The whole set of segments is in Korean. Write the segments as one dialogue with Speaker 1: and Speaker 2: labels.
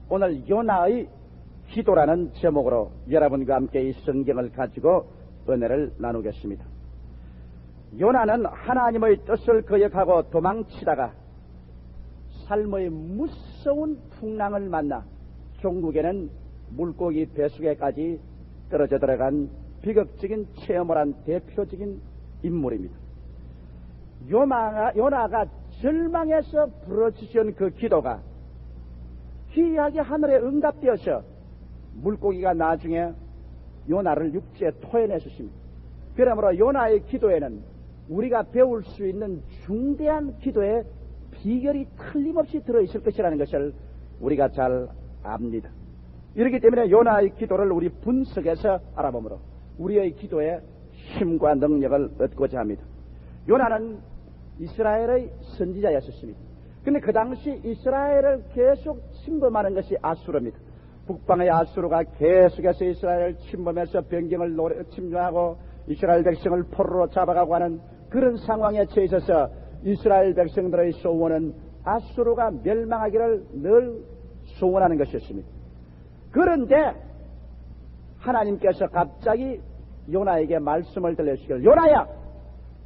Speaker 1: 오늘 요나의 기도라는 제목으로 여러분과 함께 이 성경을 가지고 은혜를 나누겠습니다. 요나는 하나님의 뜻을 거역하고 도망치다가 삶의 무서운 풍랑을 만나 종국에는 물고기 뱃속에까지 떨어져 들어간 비극적인 체험을 한 대표적인 인물입니다. 요나가 절망해서 부르짖은 그 기도가 기이하게 하늘에 응답되어서 물고기가 나중에 요나를 육지에 토해내셨습니다. 그러므로 요나의 기도에는 우리가 배울 수 있는 중대한 기도의 비결이 틀림없이 들어있을 것이라는 것을 우리가 잘 압니다. 이렇기 때문에 요나의 기도를 우리 분석해서 알아보므로 우리의 기도에 힘과 능력을 얻고자 합니다. 요나는 이스라엘의 선지자였습니다. 그런데 그 당시 이스라엘을 계속 침범하는 것이 아수르입니다. 북방의 아수르가 계속해서 이스라엘을 침범해서 변경을 침략하고 이스라엘 백성을 포로로 잡아가고 하는 그런 상황에 처해 있어서 이스라엘 백성들의 소원은 아수르가 멸망하기를 늘 소원하는 것이었습니다. 그런데 하나님께서 갑자기 요나에게 말씀을 들려주시길, 요나야,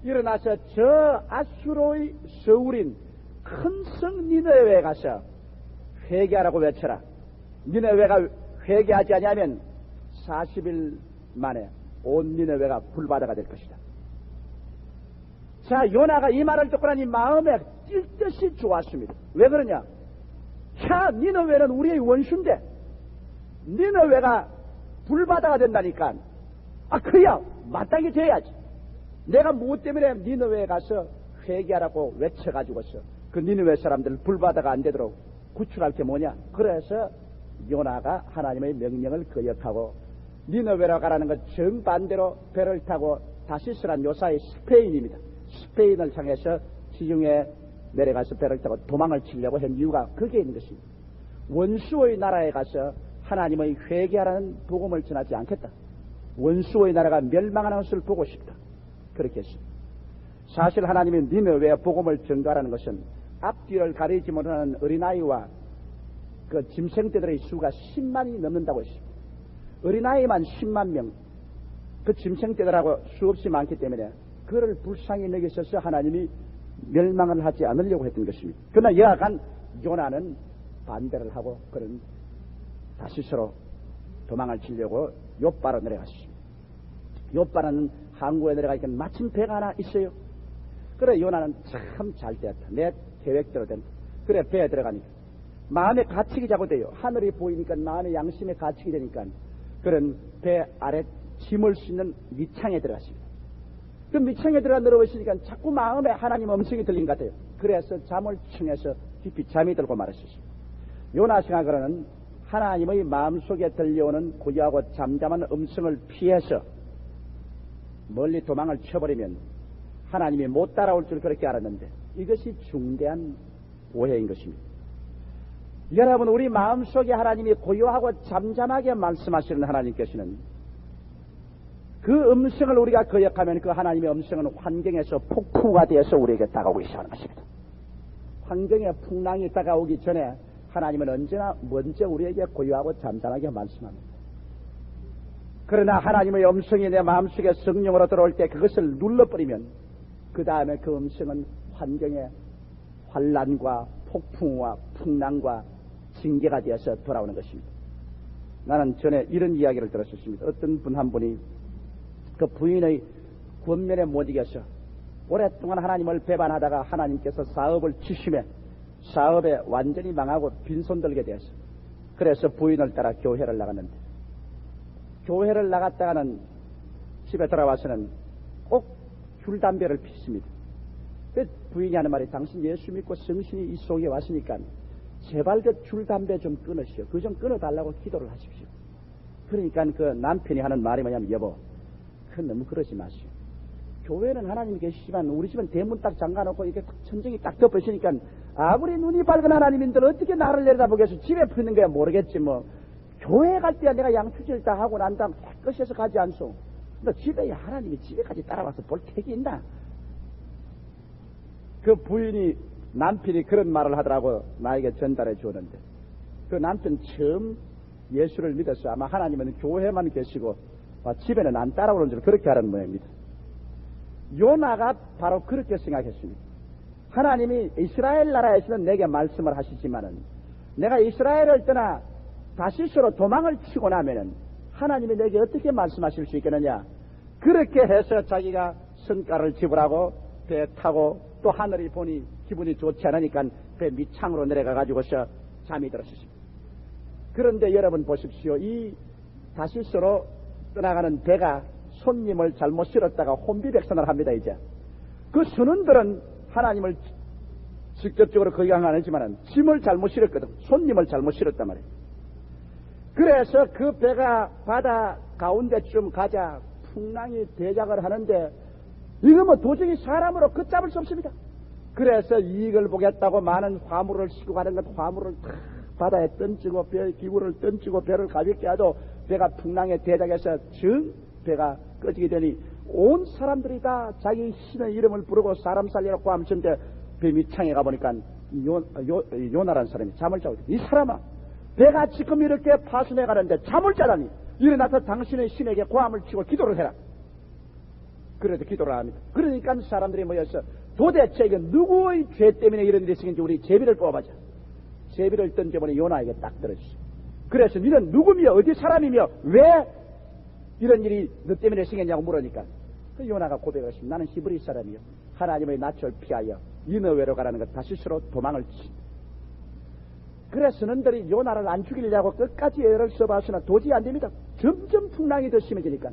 Speaker 1: 일어나서 저 아수르의 서울인 큰 성 니느웨에 가서 회개하라고 외쳐라. 니느웨가 회개하지 아니하면 40일 만에 온 니느웨가 불바다가 될 것이다. 자, 요나가 이 말을 듣고 나니 마음에 뛸 듯이 좋았습니다. 왜 그러냐? 야, 니느웨는 우리의 원수인데 니느웨가 불바다가 된다니까. 그야 마땅히 돼야지. 내가 무엇 때문에 니느웨에 가서 회개하라고 외쳐가지고서 그 니느웨 사람들 불바다가 안 되도록 구출할 게 뭐냐? 그래서 요나가 하나님의 명령을 거역하고 니느웨로 가라는 것 정반대로 배를 타고 다시스란 요사의 스페인입니다. 스페인을 향해서 지중해 내려가서 배를 타고 도망을 치려고 한 이유가 거기에 있는 것입니다. 원수의 나라에 가서 하나님의 회개하라는 복음을 전하지 않겠다. 원수의 나라가 멸망하는 것을 보고 싶다. 그렇게 했습니다. 사실 하나님이 니느웨에 복음을 전가하라는 것은 앞뒤를 가리지 못하는 어린아이와 그 짐승떼들의 수가 10만이 넘는다고 했습니다. 어린아이만 10만 명, 그 짐승떼들하고 수없이 많기 때문에 그를 불쌍히 여기셔서 하나님이 멸망을 하지 않으려고 했던 것입니다. 그러나 여하간 요나는 반대를 하고 그런 다시스로 도망을 치려고 욥바로 내려갔습니다. 욥바라는 항구에 내려가니까 마침 배가 하나 있어요. 그래, 요나는 참 잘 되었다. 내 계획대로 된다. 그래, 배에 들어가니까 마음에 갇히기 작고돼요. 하늘이 보이니까 마음의 양심에 갇히게 되니까 그런 배 아래 짐을 싣는 밑창에 들어갔습니다. 그 밑창에 들어가 내려오시니까 자꾸 마음에 하나님 음성이 들린 것 같아요. 그래서 잠을 청해서 깊이 잠이 들고 말았습니다. 요나 생각으로는 하나님의 마음속에 들려오는 고요하고 잠잠한 음성을 피해서 멀리 도망을 쳐버리면 하나님이 못 따라올 줄 그렇게 알았는데 이것이 중대한 오해인 것입니다. 여러분, 우리 마음속에 하나님이 고요하고 잠잠하게 말씀하시는 하나님께서는 그 음성을 우리가 거역하면 그 하나님의 음성은 환경에서 폭풍우가 되어서 우리에게 다가오기 시작하는 것입니다. 환경에 풍랑이 다가오기 전에 하나님은 언제나 먼저 우리에게 고요하고 잠잠하게 말씀합니다. 그러나 하나님의 음성이 내 마음속에 성령으로 들어올 때 그것을 눌러버리면 그 다음에 그 음성은 환경에 환란과 폭풍과 풍랑과 징계가 되어서 돌아오는 것입니다. 나는 전에 이런 이야기를 들었었습니다. 어떤 분 한 분이 그 부인의 권면에 못 이겨서 오랫동안 하나님을 배반하다가 하나님께서 사업을 주심에 사업에 완전히 망하고 빈손 들게 되었어. 그래서 부인을 따라 교회를 나갔는데 교회를 나갔다가는 집에 돌아와서는 꼭 줄 담배를 피습니다. 그 부인이 하는 말이, 당신 예수 믿고 성신이 이 속에 왔으니까 제발 그 줄 담배 좀 끊으시오. 그 좀 끊어달라고 기도를 하십시오. 그러니까 그 남편이 하는 말이 뭐냐면, 여보, 그 너무 그러지 마시오. 교회는 하나님이 계시지만 우리 집은 대문 딱 잠가놓고 이렇게 천정이 딱 덮으시니까 아무리 눈이 밝은 하나님인들 어떻게 나를 내려다보겠어. 집에 푸는 거야 모르겠지 뭐. 교회 갈 때야 내가 양추질 다 하고 난 다음 깨끗이 해서 가지 않소. 너 집에 하나님이 집에까지 따라와서 볼 택이 있나? 그 부인이, 남편이 그런 말을 하더라고 나에게 전달해 주었는데, 그 남편 처음 예수를 믿었어요. 아마 하나님은 교회만 계시고 집에는 안 따라오는 줄 그렇게 하는 모양입니다. 요나가 바로 그렇게 생각했습니다. 하나님이 이스라엘 나라에서는 내게 말씀을 하시지만은 내가 이스라엘을 떠나 다시스로 도망을 치고 나면은 하나님이 내게 어떻게 말씀하실 수 있겠느냐. 그렇게 해서 자기가 성가를 지불하고 배 타고 또 하늘이 보니 기분이 좋지 않으니까 배 밑창으로 내려가 가지고서 잠이 들었습니다. 그런데 여러분 보십시오. 이 다시스로 떠나가는 배가 손님을 잘못 실었다가 혼비백산을 합니다. 이제 그 선원들은 하나님을 직접적으로 거역은 안 했지만 짐을 잘못 실었거든. 손님을 잘못 실었단 말이에요. 그래서 그 배가 바다 가운데쯤 가자 풍랑이 대작을 하는데 이거 뭐 도저히 사람으로 걷잡을 수 없습니다. 그래서 이익을 보겠다고 많은 화물을 싣고 가는 것 화물을 바다에 던지고 배 기구를 던지고 배를 가볍게 하도 배가 풍랑에 대작해서 정 배가 꺼지게 되니 온 사람들이 다 자기 신의 이름을 부르고 사람 살리라고 하면서 배 밑창에 가보니까 요나라는 사람이 잠을 자고 있다. 이 사람아 배가 지금 이렇게 파손해 가는데 잠을 자다니 일어나서 당신의 신에게 고함을 치고 기도를 해라. 그래도 기도를 합니다. 그러니까 사람들이 모여서 도대체 이게 누구의 죄 때문에 이런 일이 생긴지 우리 제비를 뽑아보자. 제비를 던져보니 요나에게 딱 떨어졌어. 그래서 너는 누구며 어디 사람이며 왜 이런 일이 너 때문에 생겼냐고 물으니까 그 요나가 고백했습니다. 나는 히브리 사람이요 하나님의 낯을 피하여 니느웨로 가라는 것 다시스로 도망을 치. 그래서 너희들이 요나를 안 죽이려고 끝까지 애를 써봤으나 도저히 안 됩니다. 점점 풍랑이 더 심해지니까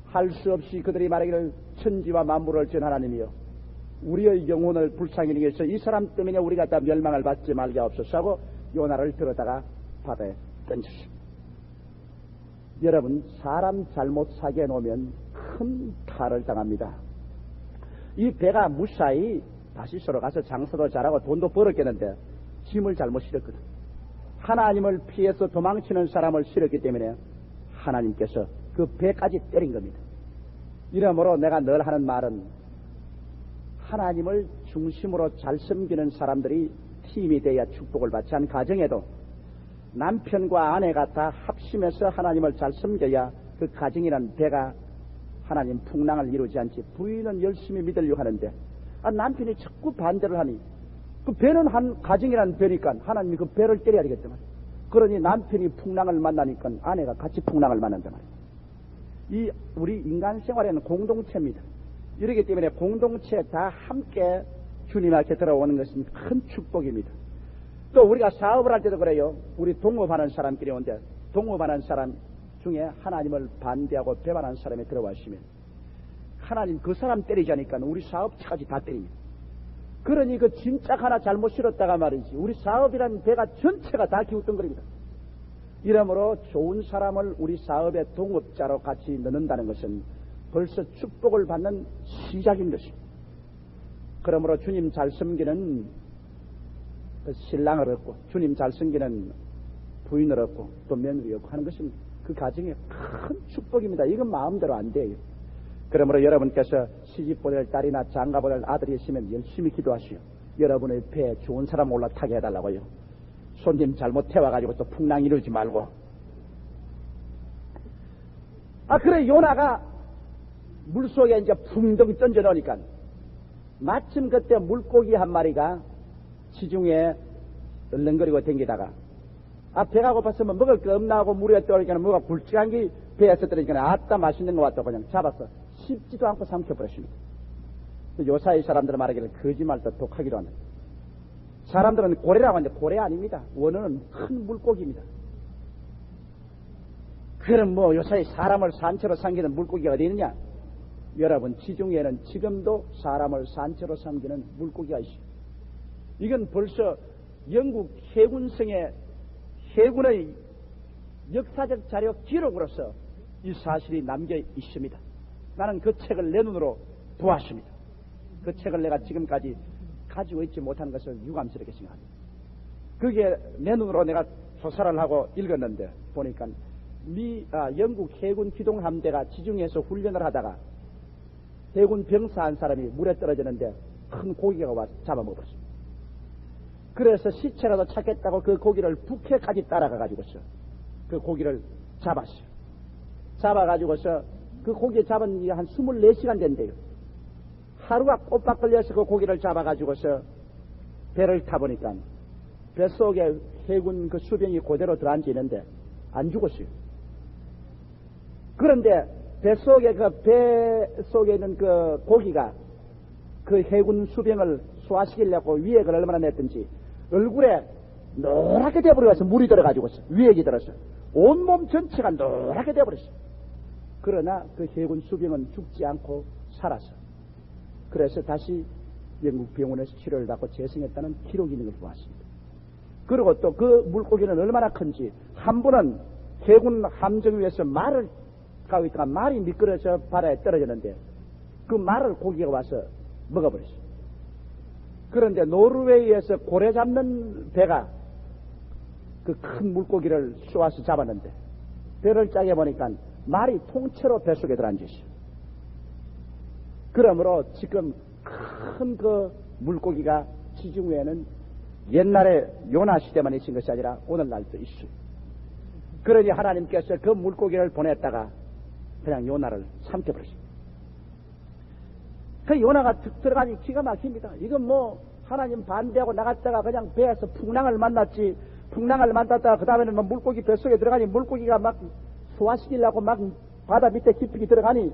Speaker 1: 할 수 없이 그들이 말하기를 천지와 만물을 전 하나님이여 우리의 영혼을 불쌍히 여기서 이 사람 때문에 우리가 다 멸망을 받지 말게 하옵소서 하고 요나를 들어다가 바다에 던졌습니다. 여러분 사람 잘못 사게 놓으면 큰 탈을 당합니다. 이 배가 무사히 다시스로 가서 장사도 잘하고 돈도 벌었겠는데 짐을 잘못 실었거든. 하나님을 피해서 도망치는 사람을 실었기 때문에 하나님께서 그 배까지 때린 겁니다. 이러므로 내가 늘 하는 말은 하나님을 중심으로 잘 섬기는 사람들이 팀이 되어야 축복을 받지 않은 가정에도 남편과 아내가 다 합심해서 하나님을 잘 섬겨야 그 가정이라는 배가 하나님 풍랑을 이루지 않지. 부인은 열심히 믿으려고 하는데 남편이 자꾸 반대를 하니 그 배는 한 가정이라는 배니까 하나님이 그 배를 때려야 되겠단 말이에요. 그러니 남편이 풍랑을 만나니까 아내가 같이 풍랑을 만난단 말이에요. 이 우리 인간 생활에는 공동체입니다. 이러기 때문에 공동체 다 함께 주님 앞에 들어오는 것은 큰 축복입니다. 또 우리가 사업을 할 때도 그래요. 우리 동업하는 사람끼리 오는데 동업하는 사람 중에 하나님을 반대하고 배반하는 사람이 들어와시면 하나님 그 사람 때리자니까 우리 사업까지 다 때립니다. 그러니 그 진짜 하나 잘못 실었다가 말이지 우리 사업이라는 배가 전체가 다 기웃덩거립니다. 이러므로 좋은 사람을 우리 사업의 동업자로 같이 넣는다는 것은 벌써 축복을 받는 시작인 것입니다. 그러므로 주님 잘 섬기는 그 신랑을 얻고 주님 잘 섬기는 부인을 얻고 또 며느리 얻고 하는 것은 그 가정의 큰 축복입니다. 이건 마음대로 안 돼요. 그러므로 여러분께서 시집보낼 딸이나 장가보낼 아들이 있으면 열심히 기도하시오. 여러분의 배에 좋은 사람 올라타게 해달라고요. 손님 잘못 태워가지고 또 풍랑 이루지 말고. 그래 요나가 물속에 이제 풍덩 던져 넣으니까 마침 그때 물고기 한 마리가 지중해 얼렁거리고 댕기다가 배가 고팠으면 먹을 거 없나 하고 물에 떠오르니까 뭐가 굵직한 게 배에서 떨어지니까 아따 맛있는 거 왔다 그냥 잡았어. 씹지도 않고 삼켜버렸습니다. 요사이 사람들은 말하기를 거짓말도 독하기로 하는 사람들은 고래라고 하는데 고래 아닙니다. 원어는 큰 물고기입니다. 그럼 뭐 요사이 사람을 산채로 삼기는 물고기가 어디 있느냐? 여러분 지중해에는 지금도 사람을 산채로 삼기는 물고기가 있습니다. 이건 벌써 영국 해군성의 해군의 역사적 자료 기록으로서 이 사실이 남겨 있습니다. 나는 그 책을 내 눈으로 보았습니다. 그 책을 내가 지금까지 가지고 있지 못한 것을 유감스럽게 생각합니다. 그게 내 눈으로 내가 조사를 하고 읽었는데 보니까 영국 해군 기동함대가 지중해에서 훈련을 하다가 해군 병사 한 사람이 물에 떨어지는데 큰 고기가 와서 잡아먹었습니다. 그래서 시체라도 찾겠다고 그 고기를 북해까지 따라가가지고서 그 고기를 잡았어요. 잡아가지고서 그 고기 잡은 게 한 24시간 된대요. 하루가 꼬박 걸려서 그 고기를 잡아가지고서 배를 타보니까 뱃속에 해군 그 수병이 그대로 들어앉아 있는데 안 죽었어요. 그런데 뱃속에 배 속에 있는 그 고기가 그 해군 수병을 소화시키려고 위액을 얼마나 냈든지 얼굴에 노랗게 되어버려서 물이 들어가지고서 위액이 들어서 온몸 전체가 노랗게 되어버렸어. 그러나 그 해군 수병은 죽지 않고 살았어. 그래서 다시 영국 병원에서 치료를 받고 재생했다는 기록이 있는 걸 보았습니다. 그리고 또 그 물고기는 얼마나 큰지 한 분은 해군 함정 위에서 말을 가고 있다가 말이 미끄러져 바다에 떨어졌는데 그 말을 고기가 와서 먹어버렸어요. 그런데 노르웨이에서 고래 잡는 배가 그 큰 물고기를 쏘아서 잡았는데 배를 짜게 보니까 말이 통째로 뱃속에 들어앉았어요. 그러므로 지금 큰 그 물고기가 지중 위에는 옛날에 요나 시대만 있은 것이 아니라 오늘날도 있어요. 그러니 하나님께서 그 물고기를 보냈다가 그냥 요나를 삼켜버렸습니다. 그 요나가 들어가니 기가 막힙니다. 이건 뭐 하나님 반대하고 나갔다가 그냥 배에서 풍랑을 만났지. 풍랑을 만났다가 그 다음에는 뭐 물고기 뱃속에 들어가니 물고기가 막 소화시키려고 막 바다 밑에 깊이 들어가니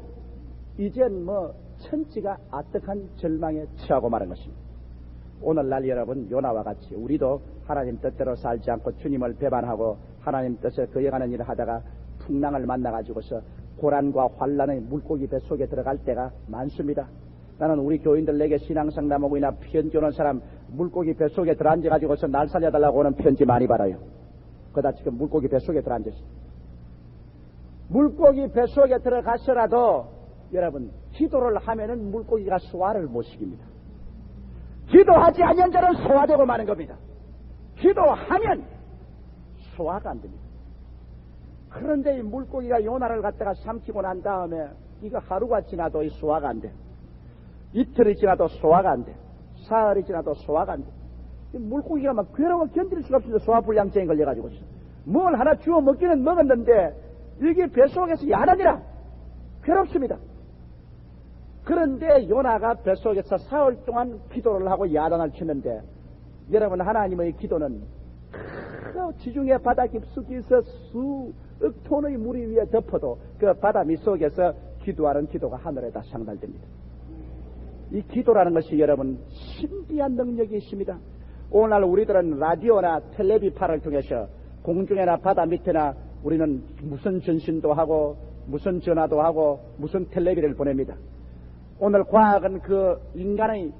Speaker 1: 이젠 뭐 천지가 아득한 절망에 처하고 마는 것입니다. 오늘날 여러분 요나와 같이 우리도 하나님 뜻대로 살지 않고 주님을 배반하고 하나님 뜻에 거역하는 일을 하다가 풍랑을 만나가지고서 고난과 환난의 물고기 뱃속에 들어갈 때가 많습니다. 나는 우리 교인들에게 신앙상담하고이나 편지 오는 사람 물고기 뱃속에 들어앉아가지고서 날 살려달라고 오는 편지 많이 받아요. 그러다 지금 물고기 뱃속에 들어앉았어요. 물고기 뱃속에 들어가서라도 여러분 기도를 하면은 물고기가 소화를 못 시킵니다. 기도하지 않는 자는 소화되고 마는 겁니다. 기도하면 소화가 안 됩니다. 그런데 이 물고기가 요나를 갖다가 삼키고 난 다음에 이거 하루가 지나도 이 소화가 안 돼. 이틀이 지나도 소화가 안 돼. 사흘이 지나도 소화가 안 돼. 이 물고기가 막 괴로워 견딜 수가 없습니다. 소화불량증에 걸려가지고 뭘 하나 주워 먹기는 먹었는데 이게 뱃속에서 야단이라 괴롭습니다. 그런데 요나가 뱃속에서 사흘 동안 기도를 하고 야단을 치는데 여러분 하나님의 기도는 그 지중해 바다 깊숙이서 수억 톤의 물이 위에 덮어도 그 바다 밑속에서 기도하는 기도가 하늘에다 상달됩니다. 이 기도라는 것이 여러분 신비한 능력이 있습니다. 오늘날 우리들은 라디오나 텔레비파를 통해서 공중에나 바다 밑에나 우리는 무슨 전신도 하고 무슨 전화도 하고 무슨 텔레비를 보냅니다. 오늘 과학은 그 인간의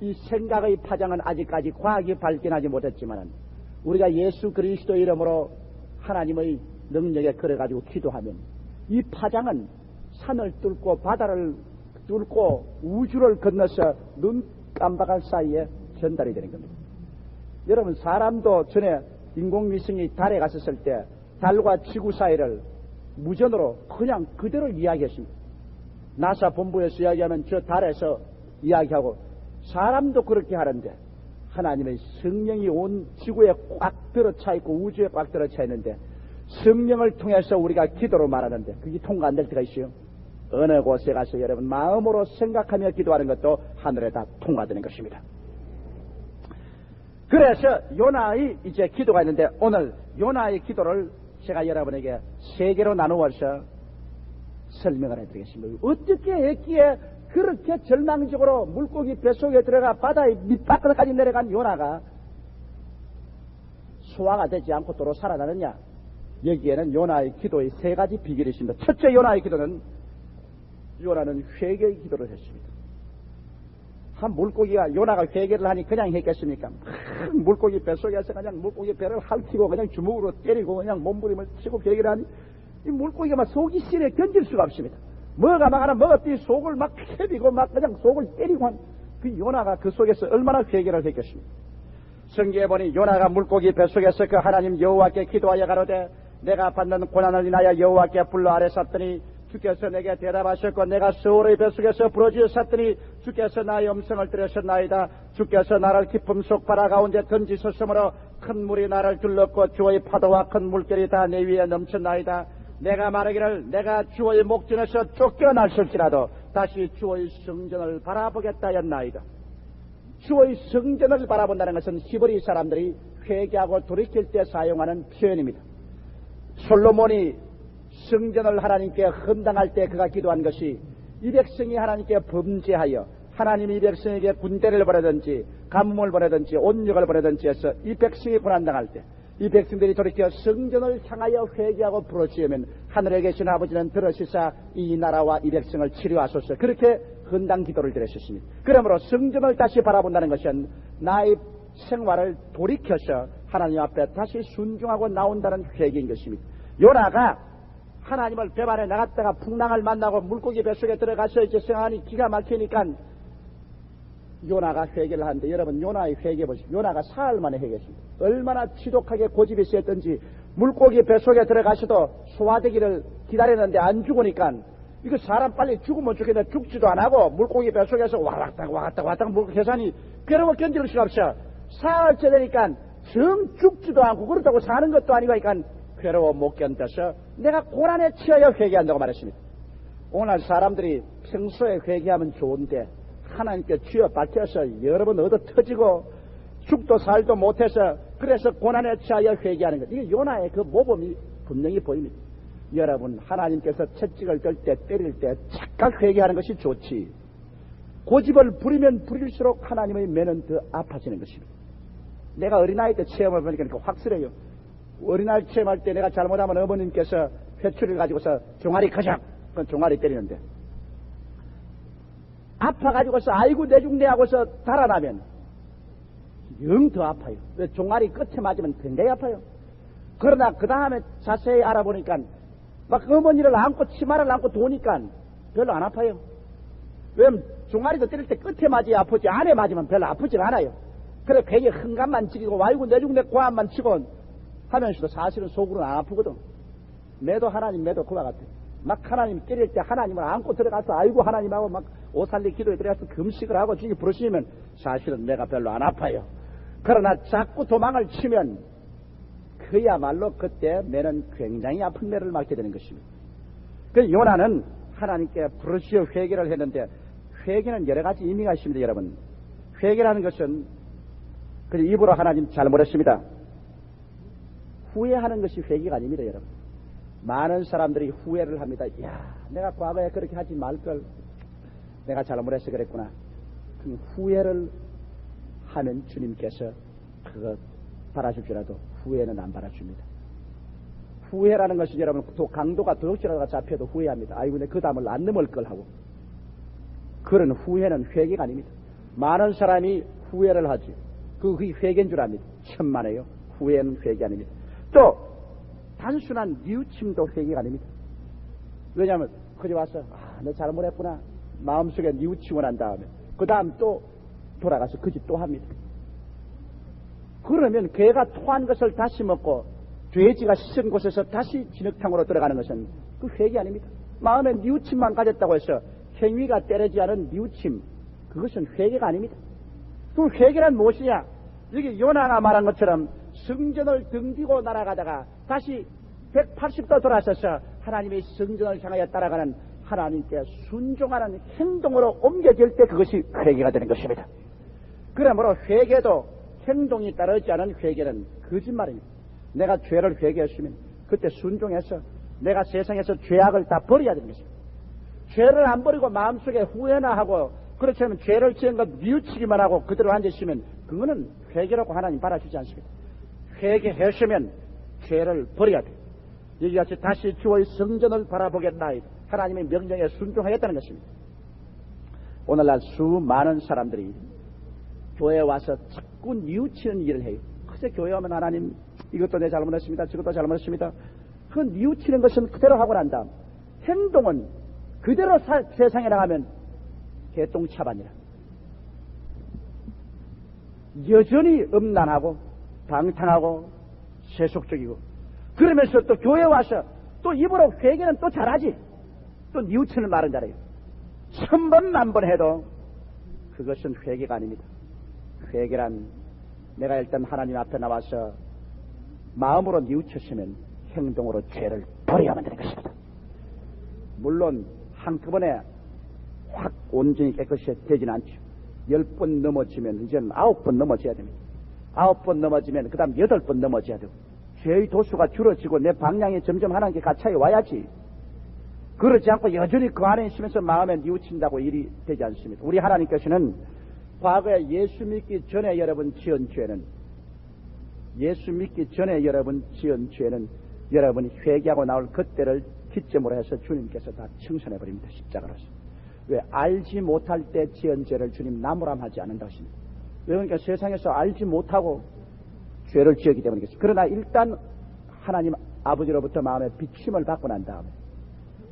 Speaker 1: 이 생각의 파장은 아직까지 과학이 발견하지 못했지만 우리가 예수 그리스도 이름으로 하나님의 능력에 걸어가지고 기도하면 이 파장은 산을 뚫고 바다를 뚫고 우주를 건너서 눈 깜박할 사이에 전달이 되는 겁니다. 여러분 사람도 전에 인공위성이 달에 갔었을 때 달과 지구 사이를 무전으로 그냥 그대로 이야기했습니다. 나사 본부에서 이야기하면 저 달에서 이야기하고 사람도 그렇게 하는데 하나님의 성령이 온 지구에 꽉 들어차 있고 우주에 꽉 들어차 있는데 성령을 통해서 우리가 기도로 말하는데 그게 통과 안 될 때가 있어요. 어느 곳에 가서 여러분 마음으로 생각하며 기도하는 것도 하늘에 다 통과되는 것입니다. 그래서 요나의 이제 기도가 있는데 오늘 요나의 기도를 제가 여러분에게 세 개로 나누어서 설명을 해드리겠습니다. 어떻게 했기에 그렇게 절망적으로 물고기 뱃속에 들어가 바다의 밑바닥까지 내려간 요나가 소화가 되지 않고 도로 살아나느냐? 여기에는 요나의 기도의 세 가지 비결이 있습니다. 첫째 요나의 기도는 요나는 회개의 기도를 했습니다. 한 물고기가 요나가 회개를 하니 그냥 했겠습니까? 물고기 뱃속에서 그냥 물고기 배를 핥히고 그냥 주먹으로 때리고 그냥 몸부림을 치고 회개를 하니 이 물고기가 막 속이 시려 견딜 수가 없습니다. 뭐가 막 하나 먹었더니 속을 막 캐비고 막 그냥 속을 때리고 한 그 요나가 그 속에서 얼마나 회개를 했겠습니까? 성경에 보니 요나가 물고기 뱃속에서 그 하나님 여호와께 기도하여 가로되 내가 받는 고난을 인하여 여호와께 불러 아뢰었더니 주께서 내게 대답하셨고 내가 서울의 뱃속에서 부러지셨더니 주께서 나의 음성을 들으셨나이다. 주께서 나를 깊음 속 바다 가운데 던지셨으므로 큰 물이 나를 둘렀고 주의 파도와 큰 물결이 다 내 위에 넘쳤나이다. 내가 말하기를 내가 주의 목전에서 쫓겨날을지라도 다시 주의 성전을 바라보겠다였나이다. 주의 성전을 바라본다는 것은 히브리 사람들이 회개하고 돌이킬 때 사용하는 표현입니다. 솔로몬이 성전을 하나님께 헌당할 때 그가 기도한 것이 이 백성이 하나님께 범죄하여 하나님이 이 백성에게 군대를 보내든지 가뭄을 보내든지 온역을 보내든지 해서 이 백성이 고난당할 때 이 백성들이 돌이켜 성전을 향하여 회개하고 부르짖으면 하늘에 계신 아버지는 들으시사 이 나라와 이 백성을 치료하소서. 그렇게 헌당 기도를 드렸습니다. 그러므로 성전을 다시 바라본다는 것은 나의 생활을 돌이켜서 하나님 앞에 다시 순종하고 나온다는 회개인 것입니다. 요나가 하나님을 배 안에 나갔다가 풍랑을 만나고 물고기 뱃속에 들어가서 이제 생활이 기가 막히니까 요나가 회개를 하는데 여러분 요나의 회개 보십시오. 요나가 사흘 만에 회개했습니다. 얼마나 지독하게 고집이 세었던지 물고기 뱃속에 들어가서도 소화되기를 기다렸는데 안 죽으니까 이거 사람 빨리 죽으면 좋겠는데 죽지도 안 하고 물고기 뱃속에서 왔다 물고기 계산이 괴로워 견딜 수가 없어. 사흘째 되니까 정 죽지도 않고 그렇다고 사는 것도 아니고 그러니까 괴로워 못 견뎌서 내가 고난에 치여야 회개한다고 말했습니다. 오늘 사람들이 평소에 회개하면 좋은데 하나님께 쥐어 박혀서 여러 번 얻어 터지고 죽도 살도 못해서 그래서 고난에 처하여 회개하는 것. 이게 요나의 그 모범이 분명히 보입니다. 여러분 하나님께서 채찍을 들 때 때릴 때 착각 회개하는 것이 좋지. 고집을 부리면 부릴수록 하나님의 매는 더 아파지는 것입니다. 내가 어린아이 때 체험을 보니까 확실해요. 어린아이 체험할 때 내가 잘못하면 어머님께서 회초리를 가지고서 종아리 커작 그건 종아리 때리는데 아파가지고서 아이고 내죽내 하고서 달아나면 영 더 아파요. 왜 종아리 끝에 맞으면 굉장히 아파요. 그러나 그 다음에 자세히 알아보니까 막 어머니를 안고 치마를 안고 도니까 별로 안 아파요. 왜냐면 종아리도 때릴 때 끝에 맞아야 아프지 안에 맞으면 별로 아프질 않아요. 그래 괜히 흥감만 치고 아이고 내죽내 고함만 치고 하면서도 사실은 속으로는 안 아프거든. 매도 하나님 매도 그와 같아. 막 하나님 때릴 때 하나님을 안고 들어가서 아이고 하나님하고 막 오살리 기도에 들어가서 금식을 하고 주님 부르시면 사실은 내가 별로 안 아파요. 그러나 자꾸 도망을 치면 그야말로 그때 매는 굉장히 아픈 매를 맞게 되는 것입니다. 그 요나는 하나님께 부르시어 회개를 했는데 회개는 여러 가지 의미가 있습니다. 여러분 회개라는 것은 그 입으로 하나님 잘못했습니다. 후회하는 것이 회개가 아닙니다. 여러분 많은 사람들이 후회를 합니다. 야, 내가 과거에 그렇게 하지 말걸. 내가 잘못해서 그랬구나. 그 후회를 하면 주님께서 그거 바라줄지라도 후회는 안 바라줍니다. 후회라는 것이 여러분 또 강도가 더욱지라도 잡혀도 후회합니다. 아이고 내 그 담을 안 넘을 걸 하고. 그런 후회는 회개가 아닙니다. 많은 사람이 후회를 하지. 그게 회개인 줄 압니다. 천만에요. 후회는 회개 아닙니다. 또 단순한 뉘우침도 회개가 아닙니다. 왜냐하면 그저 와서 내 잘못했구나 마음속에 뉘우치고 난 다음에 그 다음 또 돌아가서 그 짓 또 합니다. 그러면 개가 토한 것을 다시 먹고 돼지가 씻은 곳에서 다시 진흙탕으로 들어가는 것은 그 회개 아닙니다. 마음에 뉘우침만 가졌다고 해서 행위가 때리지 않은 뉘우침 그것은 회개가 아닙니다. 그 회개란 무엇이냐? 여기 요나가 말한 것처럼 성전을 등지고 날아가다가 다시 180도 돌아서서 하나님의 성전을 향하여 따라가는 하나님께 순종하는 행동으로 옮겨질 때 그것이 회개가 되는 것입니다. 그러므로 회개도 행동이 따르지 않은 회개는 거짓말입니다. 내가 죄를 회개했으면 그때 순종해서 내가 세상에서 죄악을 다 버려야 되는 것입니다. 죄를 안 버리고 마음속에 후회나 하고 그렇지 않으면 죄를 지은 것 뉘우치기만 하고 그대로 앉아있으면 그거는 회개라고 하나님 바라주지 않습니다. 회개했으면 죄를 버려야 돼요. 여기같이 다시 주의 성전을 바라보겠나이다. 하나님의 명령에 순종하겠다는 것입니다. 오늘날 수많은 사람들이 교회에 와서 자꾸 뉘우치는 일을 해요. 그새 교회 오면 하나님 이것도 내 잘못했습니다. 저것도 잘못했습니다. 그 뉘우치는 것은 그대로 하고 난 다음 행동은 그대로 세상에 나가면 개똥차반이라. 여전히 음란하고 방탕하고 세속적이고 그러면서 또 교회 와서 또 입으로 회개는 또 잘하지. 또 뉘우치는 말은 잘해요. 1000번 만번 해도 그것은 회개가 아닙니다. 회개란 내가 일단 하나님 앞에 나와서 마음으로 뉘우쳤으면 행동으로 죄를 버려야만 되는 것입니다. 물론 한꺼번에 확 온전히 깨끗이 되지는 않죠. 10번 넘어지면 이제는 9번 넘어져야 됩니다. 9번 넘어지면 그 다음 8번 넘어져야 되고, 죄의 도수가 줄어지고 내 방향이 점점 하나님께 가차에 와야지. 그러지 않고 여전히 그 안에 있으면서 마음에 뉘우친다고 일이 되지 않습니다. 우리 하나님께서는 과거에 예수 믿기 전에 여러분 지은 죄는, 예수 믿기 전에 여러분 지은 죄는 여러분이 회개하고 나올 그때를 기점으로 해서 주님께서 다 청산해버립니다. 십자가로서. 왜? 알지 못할 때 지은 죄를 주님 나무람하지 않는다 하십니다. 왜? 그러니까 세상에서 알지 못하고 죄를 지었기 때문이겠습니다. 그러나 일단 하나님 아버지로부터 마음에 비침을 받고 난 다음에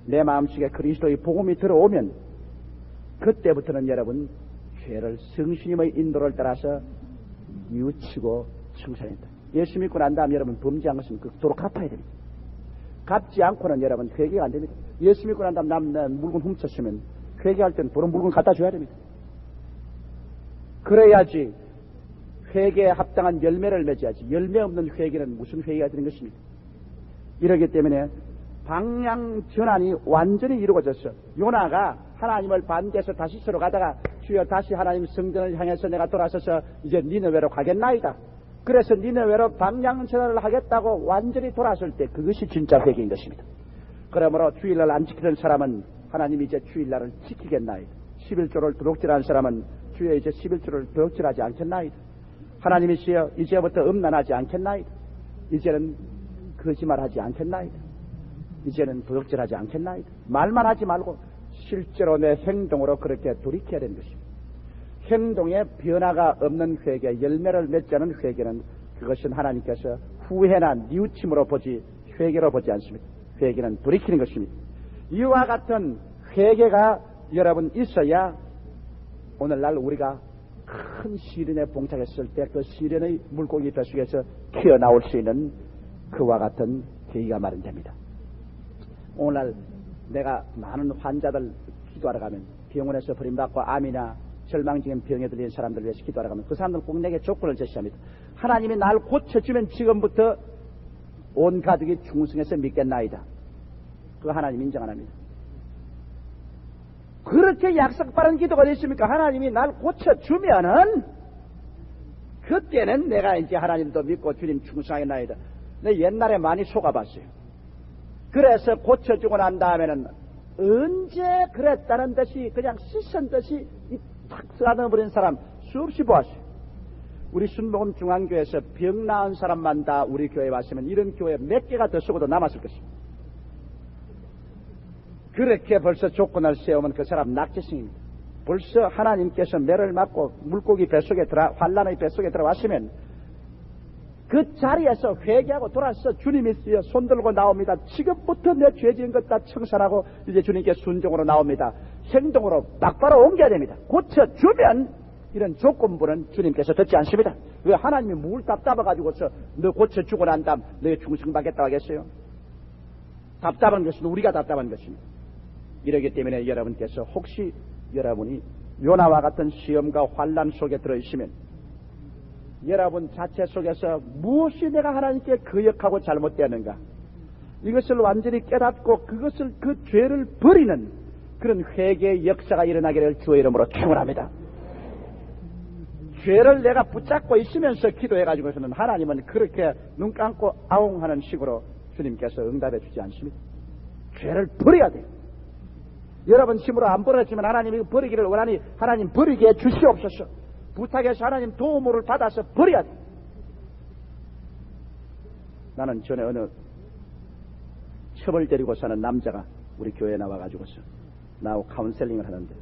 Speaker 1: 내 마음속에 그리스도의 복음이 들어오면 그때부터는 여러분 죄를 성신님의 인도를 따라서 뉘우치고 청산한다. 예수 믿고 난 다음에 여러분 범죄한 것은 극도로 갚아야 됩니다. 갚지 않고는 여러분 회개가 안 됩니다. 예수 믿고 난 다음에 남 물건 훔쳤으면 회개할 때는 도로 물건 갖다 줘야 됩니다. 그래야지 회개에 합당한 열매를 맺어야지. 열매 없는 회개는 무슨 회개가 되는 것입니까? 이러기 때문에 방향 전환이 완전히 이루어졌어. 요나가 하나님을 반대해서 다시 서로 가다가 주여 다시 하나님 성전을 향해서 내가 돌아서서 이제 니느웨로 가겠나이다. 그래서 니느웨로 방향 전환을 하겠다고 완전히 돌아설 때 그것이 진짜 회개인 것입니다. 그러므로 주일날 안 지키는 사람은 하나님이 이제 주일날을 지키겠나이다. 11조를 도둑질하는 사람은 주여 이제 11조를 도둑질하지 않겠나이다. 하나님이 주여 이제부터 음란하지 않겠나이다. 이제는 거짓말하지 않겠나이다. 이제는 도둑질하지 않겠나이다. 말만 하지 말고 실제로 내 행동으로 그렇게 돌이켜야 되는 것입니다. 행동에 변화가 없는 회개, 열매를 맺지 않은 회개는 그것은 하나님께서 후회나 뉘우침으로 보지 회개로 보지 않습니다. 회개는 돌이키는 것입니다. 이와 같은 회개가 여러분 있어야 오늘날 우리가 큰 시련에 봉착했을 때 그 시련의 물고기 뱃속에서 튀어나올 수 있는 그와 같은 계기가 마련됩니다. 오늘날 내가 많은 환자들 기도하러 가면 병원에서 버림받고 암이나 절망 중인 병에 들린 사람들 위해서 기도하러 가면 그 사람들 꼭 내게 조건을 제시합니다. 하나님이 날 고쳐주면 지금부터 온 가족이 충성해서 믿겠나이다. 그거 하나님 인정 안 합니다. 그렇게 약속받은 기도가 되십니까? 하나님이 날 고쳐주면은 그때는 내가 이제 하나님도 믿고 주님 충성하겠나이다. 내 옛날에 많이 속아봤어요. 그래서 고쳐주고 난 다음에는 언제 그랬다는 듯이 그냥 씻은 듯이 탁 쓰다듬어버린 사람 수없이 보았어요. 우리 순복음 중앙교회에서 병 나은 사람만 다 우리 교회에 왔으면 이런 교회 몇 개가 더 쓰고도 남았을 것입니다. 그렇게 벌써 조건을 세우면 그 사람 낙제성입니다. 벌써 하나님께서 매를 맞고 물고기 뱃속에 환란의 뱃속에 들어왔으면 그 자리에서 회개하고 돌아서 주님이 손 들고 나옵니다. 지금부터 내 죄 지은 것 다 청산하고 이제 주님께 순종으로 나옵니다. 행동으로 똑바로 옮겨야 됩니다. 고쳐주면 이런 조건부는 주님께서 듣지 않습니다. 왜? 하나님이 뭘 답답해가지고서 너 고쳐주고 난 다음 너의 충성받겠다고 하겠어요? 답답한 것은 우리가 답답한 것입니다. 이러기 때문에 여러분께서 혹시 여러분이 요나와 같은 시험과 환난 속에 들어있으면 여러분 자체 속에서 무엇이 내가 하나님께 거역하고 잘못되었는가, 이것을 완전히 깨닫고 그것을 그 죄를 버리는 그런 회개의 역사가 일어나기를 주의 이름으로 축원합니다. 죄를 내가 붙잡고 있으면서 기도해가지고서는 하나님은 그렇게 눈 감고 아웅하는 식으로 주님께서 응답해 주지 않습니다. 죄를 버려야 돼요. 여러분 힘으로 안 버렸지만 하나님이 버리기를 원하니 하나님 버리게 해 주시옵소서. 부탁해서 하나님 도움을 받아서 버려야 돼. 나는 전에 어느 첩을 데리고 사는 남자가 우리 교회에 나와가지고서 나하고 카운셀링을 하는데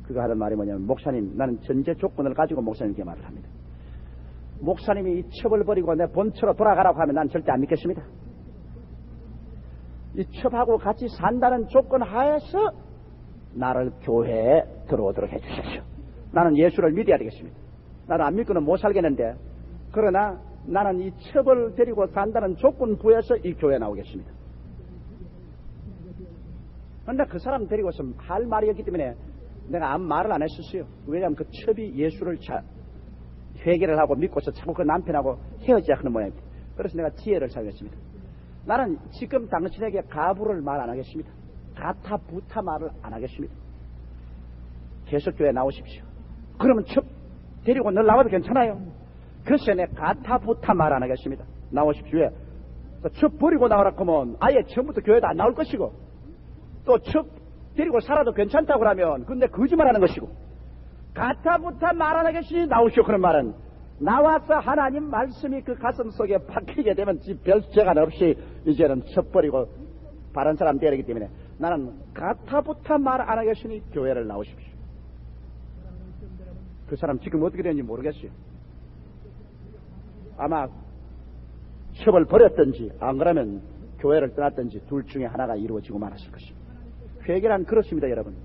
Speaker 1: 그가 하는 말이 뭐냐면, 목사님, 나는 전제 조건을 가지고 목사님께 말을 합니다. 목사님이 이 첩을 버리고 내 본처로 돌아가라고 하면 난 절대 안 믿겠습니다. 이 첩하고 같이 산다는 조건 하에서 나를 교회에 들어오도록 해주십시오. 나는 예수를 믿어야 되겠습니다. 나는 안 믿고는 못 살겠는데, 그러나 나는 이 첩을 데리고 산다는 조건 부여해서 이 교회에 나오겠습니다. 그런데 그 사람 데리고서 할 말이 없기 때문에 내가 아무 말을 안 했었어요. 왜냐하면 그 첩이 예수를 회개를 하고 믿고서 자꾸 그 남편하고 헤어져야 하는 모양입니다. 그래서 내가 지혜를 사용했습니다. 나는 지금 당신에게 가부를 말 안 하겠습니다. 가타 부타 말을 안 하겠습니다. 계속 교회 나오십시오. 그러면 첩 데리고 널 나와도 괜찮아요. 그래서 내 가타 부타 말 안 하겠습니다. 나오십시오. 왜? 첩 버리고 나오라 하면 아예 처음부터 교회도 안 나올 것이고, 또 첩 데리고 살아도 괜찮다고 하면 근데 거짓말하는 것이고, 가타부타 말 안 하겠으니 나오시오. 그런 말은 나와서 하나님 말씀이 그 가슴 속에 박히게 되면 별 재간 없이 이제는 첩버리고 바른 사람 되야 되기 때문에 나는 가타부타 말 안 하겠으니 교회를 나오십시오. 그 사람 지금 어떻게 되는지 모르겠어요. 아마 첩을 버렸든지 안 그러면 교회를 떠났든지 둘 중에 하나가 이루어지고 말았을 것입니다. 회개란 그렇습니다, 여러분.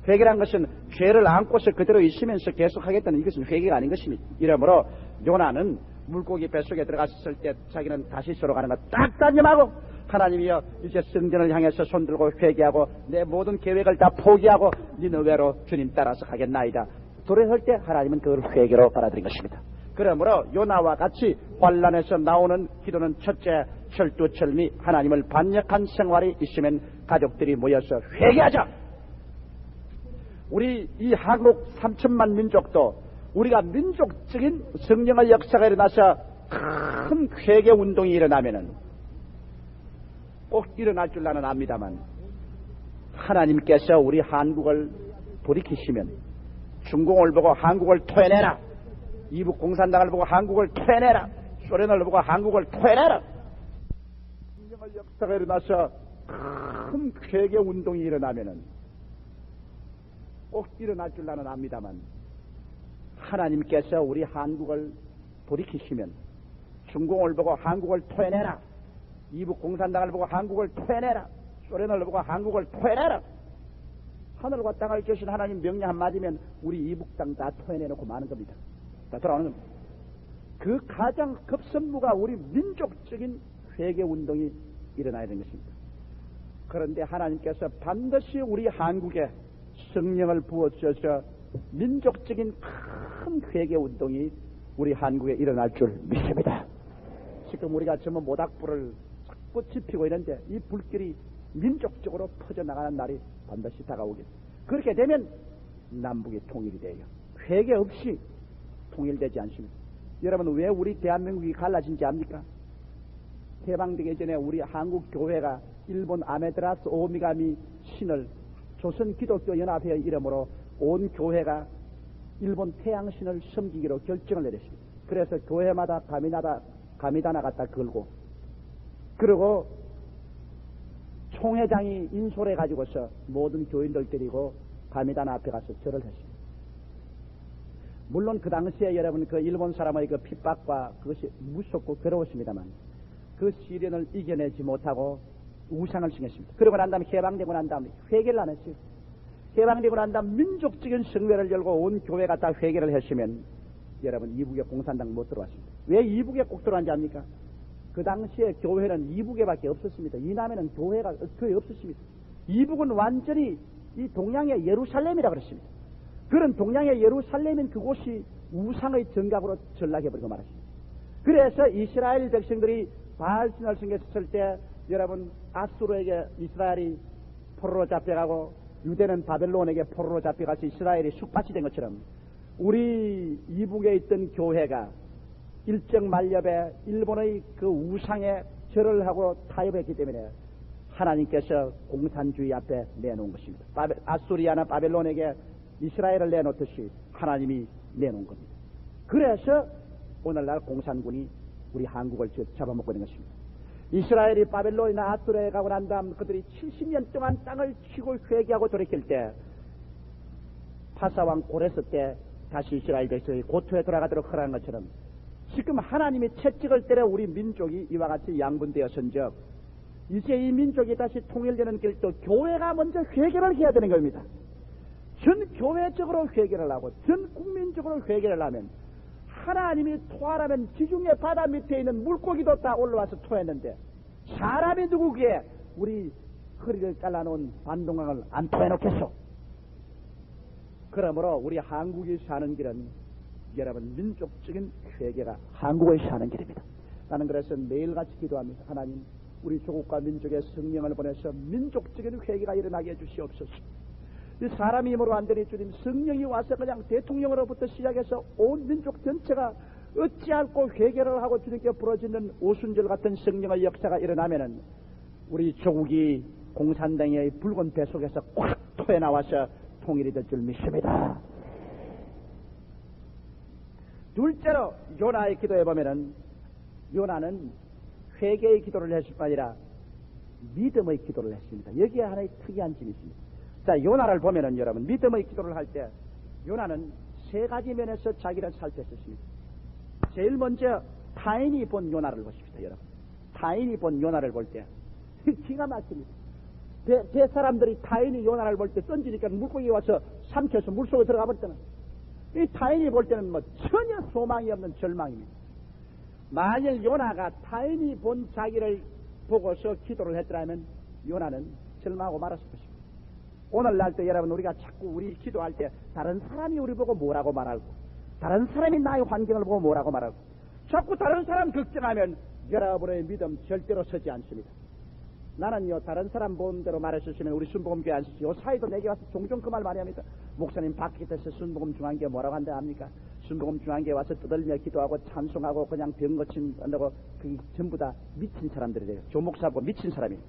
Speaker 1: 회개란 것은 죄를 안고서 그대로 있으면서 계속하겠다는 이것은 회개가 아닌 것입니다. 이러므로 요나는 물고기 뱃속에 들어갔을 때 자기는 다시스로 가는 거 딱 단념하고, 하나님이여 이제 성전을 향해서 손들고 회개하고 내 모든 계획을 다 포기하고 니느웨로 주님 따라서 가겠나이다. 돌아설 때 하나님은 그걸 회개로 받아들인 것입니다. 그러므로 요나와 같이 환난에서 나오는 기도는 첫째, 철두철미 하나님을 반역한 생활이 있으면 가족들이 모여서 회개하자. 우리 이 한국 3천만 민족도 우리가 민족적인 성령의 역사가 일어나서 큰 회개 운동이 일어나면은 꼭 일어날 줄 나는 압니다만, 하나님께서 우리 한국을 돌이키시면 중공을 보고 한국을 토해내라, 이북 공산당을 보고 한국을 토해내라, 소련을 보고 한국을 토해내라, 성령의 역사가 일어나서 큰 회개 운동이 일어나면은 꼭 일어날 줄 나는 압니다만, 하나님께서 우리 한국을 돌이키시면 중공을 보고 한국을 토해내라, 이북 공산당을 보고 한국을 토해내라, 소련을 보고 한국을 토해내라, 하늘과 땅을 주신 하나님 명령 한마디면 우리 이북 땅 다 토해내놓고 마는 겁니다. 다 돌아오는 겁니다. 그 가장 급선무가 우리 민족적인 회개 운동이 일어나야 되는 것입니다. 그런데 하나님께서 반드시 우리 한국에 성령을 부어주셔서 민족적인 큰 회개 운동이 우리 한국에 일어날 줄 믿습니다. 지금 우리가 전부 모닥불을 자꾸 지피고 있는데 이 불길이 민족적으로 퍼져나가는 날이 반드시 다가오겠습니다. 그렇게 되면 남북이 통일이 돼요. 회개 없이 통일되지 않습니다. 여러분, 왜 우리 대한민국이 갈라진지 압니까? 해방되기 전에 우리 한국 교회가 일본 아메드라스 오미가미 신을 조선 기독교 연합회 이름으로 온 교회가 일본 태양신을 섬기기로 결정을 내렸습니다. 그래서 교회마다 가미다나 갖다 걸고, 그리고 총회장이 인솔해 가지고서 모든 교인들 데리고 가미다나 앞에 가서 절을 했습니다. 물론 그 당시에 여러분 그 일본 사람의 그 핍박과 그것이 무섭고 괴로웠습니다만 그 시련을 이겨내지 못하고 우상을 숭했습니다. 그러고 난 다음에 해방되고 난 다음에 회개를 안 했어요. 해방되고 난 다음 민족적인 성회를 열고 온 교회가 다 회개를 했으면 여러분 이북에 공산당 못 들어왔습니다. 왜 이북에 꼭 들어왔는지 압니까? 그 당시에 교회는 이북에밖에 없었습니다. 이남에는 교회 없었습니다. 이북은 완전히 이 동양의 예루살렘이라 그랬습니다. 그런 동양의 예루살렘인 그곳이 우상의 정각으로 전락해버리고 말았습니다. 그래서 이스라엘 백성들이 바알신을 섬겼을 때 여러분 아수르에게 이스라엘이 포로로 잡혀가고 유대는 바벨론에게 포로로 잡혀가서 이스라엘이 숙밭이 된 것처럼 우리 이북에 있던 교회가 일정 말렵에 일본의 그 우상에 절을 하고 타협했기 때문에 하나님께서 공산주의 앞에 내놓은 것입니다. 아수리아나 바벨론에게 이스라엘을 내놓듯이 하나님이 내놓은 겁니다. 그래서 오늘날 공산군이 우리 한국을 잡아먹고 있는 것입니다. 이스라엘이 바벨론이나 아수르에 가고 난 다음 그들이 70년 동안 땅을 치고 회개하고 돌이킬 때 파사왕 고레스 때 다시 이스라엘 백성이 고토에 돌아가도록 하라는 것처럼 지금 하나님이 채찍을 때려 우리 민족이 이와 같이 양분되었은즉 이제 이 민족이 다시 통일되는 길도 교회가 먼저 회개를 해야 되는 겁니다. 전 교회적으로 회개를 하고 전 국민적으로 회개를 하면 하나님이 토하라면 지중해 바다 밑에 있는 물고기도 다 올라와서 토했는데 사람이 누구기에 우리 허리를 잘라놓은 반동강을 안 토해놓겠소. 그러므로 우리 한국이 사는 길은 여러분 민족적인 회개가 한국을 사는 길입니다. 나는 그래서 매일같이 기도합니다. 하나님, 우리 조국과 민족의 성령을 보내서 민족적인 회개가 일어나게 해주시옵소서. 이 사람이 힘으로 안 되니 주님, 성령이 와서 그냥 대통령으로부터 시작해서 온 민족 전체가 어찌 않고 회개를 하고 주님께 부러지는 오순절 같은 성령의 역사가 일어나면은 우리 조국이 공산당의 붉은 배 속에서 꽉 토해 나와서 통일이 될 줄 믿습니다. 둘째로 요나의 기도에 보면은 요나는 회개의 기도를 했을 뿐 아니라 믿음의 기도를 했습니다. 여기에 하나의 특이한 점이 있습니다. 자, 요나를 보면은 여러분 믿음의 기도를 할 때 요나는 세 가지 면에서 자기를 살폈었습니다. 제일 먼저 타인이 본 요나를 보십시다. 여러분, 타인이 본 요나를 볼 때 기가 막힙니다. 배 사람들이 타인이 요나를 볼 때 던지니까 물고기 와서 삼켜서 물속에 들어가 버렸잖아. 이 타인이 볼 때는 뭐 전혀 소망이 없는 절망입니다. 만일 요나가 타인이 본 자기를 보고서 기도를 했더라면 요나는 절망하고 말았을 것입니다. 오늘날 때 여러분, 우리가 자꾸 우리 기도할 때 다른 사람이 우리 보고 뭐라고 말하고, 다른 사람이 나의 환경을 보고 뭐라고 말하고, 자꾸 다른 사람 걱정하면 여러분의 믿음 절대로 서지 않습니다. 나는요, 다른 사람 본 대로 말했었으면 우리 순복음교회 안 쓰지. 요 사이도 내게 와서 종종 그 말 많이 합니다. 목사님 밖에서 순복음 중앙교회 뭐라고 한다 합니까? 순복음 중앙교회 와서 떠들며 기도하고 찬송하고 그냥 병 고친다고, 그게 전부 다 미친 사람들이래요. 조목사고 미친 사람이에요.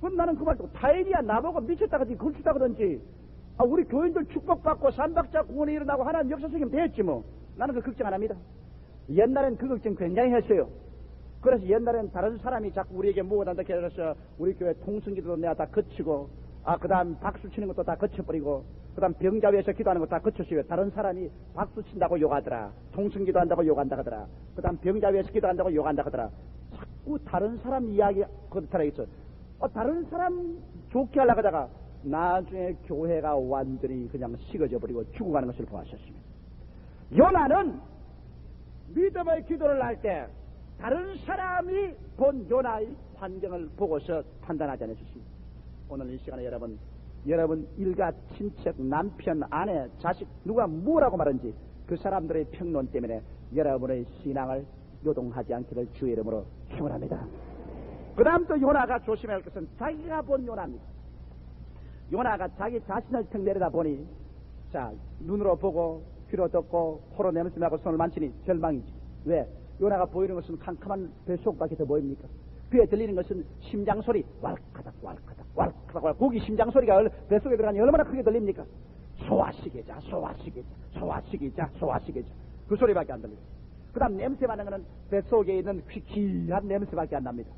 Speaker 1: 그럼 나는 그 말 듣고, 타인이야 나보고 미쳤다든지 걸치다든지, 우리 교인들 축복받고 삼박자 구원이 일어나고 하나님 역사 속이면 되었지 뭐. 나는 그 걱정 안 합니다. 옛날엔 그 걱정 굉장히 했어요. 그래서 옛날엔 다른 사람이 자꾸 우리에게 무엇한다 해서 우리 교회 통성기도도 내가 다 거치고, 그 다음 박수 치는 것도 다 거쳐버리고, 그 다음 병자 위에서 기도하는 것도 다 거쳤어요. 다른 사람이 박수 친다고 욕하더라. 통성기도 한다고 욕한다 하더라. 그 다음 병자 위에서 기도한다고 욕한다 하더라. 자꾸 다른 사람 이야기 그렇다라 했어. 다른 사람 좋게 하려고 하다가 나중에 교회가 완전히 그냥 식어져 버리고 죽어가는 것을 보았었습니다. 요나는 믿음의 기도를 할 때 다른 사람이 본 요나의 환경을 보고서 판단하지 않으셨습니다. 오늘 이 시간에 여러분 일가, 친척, 남편, 아내, 자식 누가 뭐라고 말한지 그 사람들의 평론 때문에 여러분의 신앙을 요동하지 않기를 주의 이름으로 축원합니다. 그 다음 또 요나가 조심해야 할 것은 자기가 본 요나입니다. 요나가 자기 자신을 턱 내려다 보니, 자, 눈으로 보고 귀로 듣고 코로 냄새나고 손을 만지니 절망이지. 왜? 요나가 보이는 것은 캄캄한 뱃속밖에 더 보입니까? 귀에 들리는 것은 심장소리, 왈카닥 왈카닥 왈카닥, 고기 심장소리가 뱃속에 들어가니 얼마나 크게 들립니까? 소화시계자 소화시계자 소화시계자 소화시계자, 그 소리밖에 안 들립니다. 그 다음 냄새 맡는 것은 뱃속에 있는 퀴퀴한 냄새밖에 안 납니다.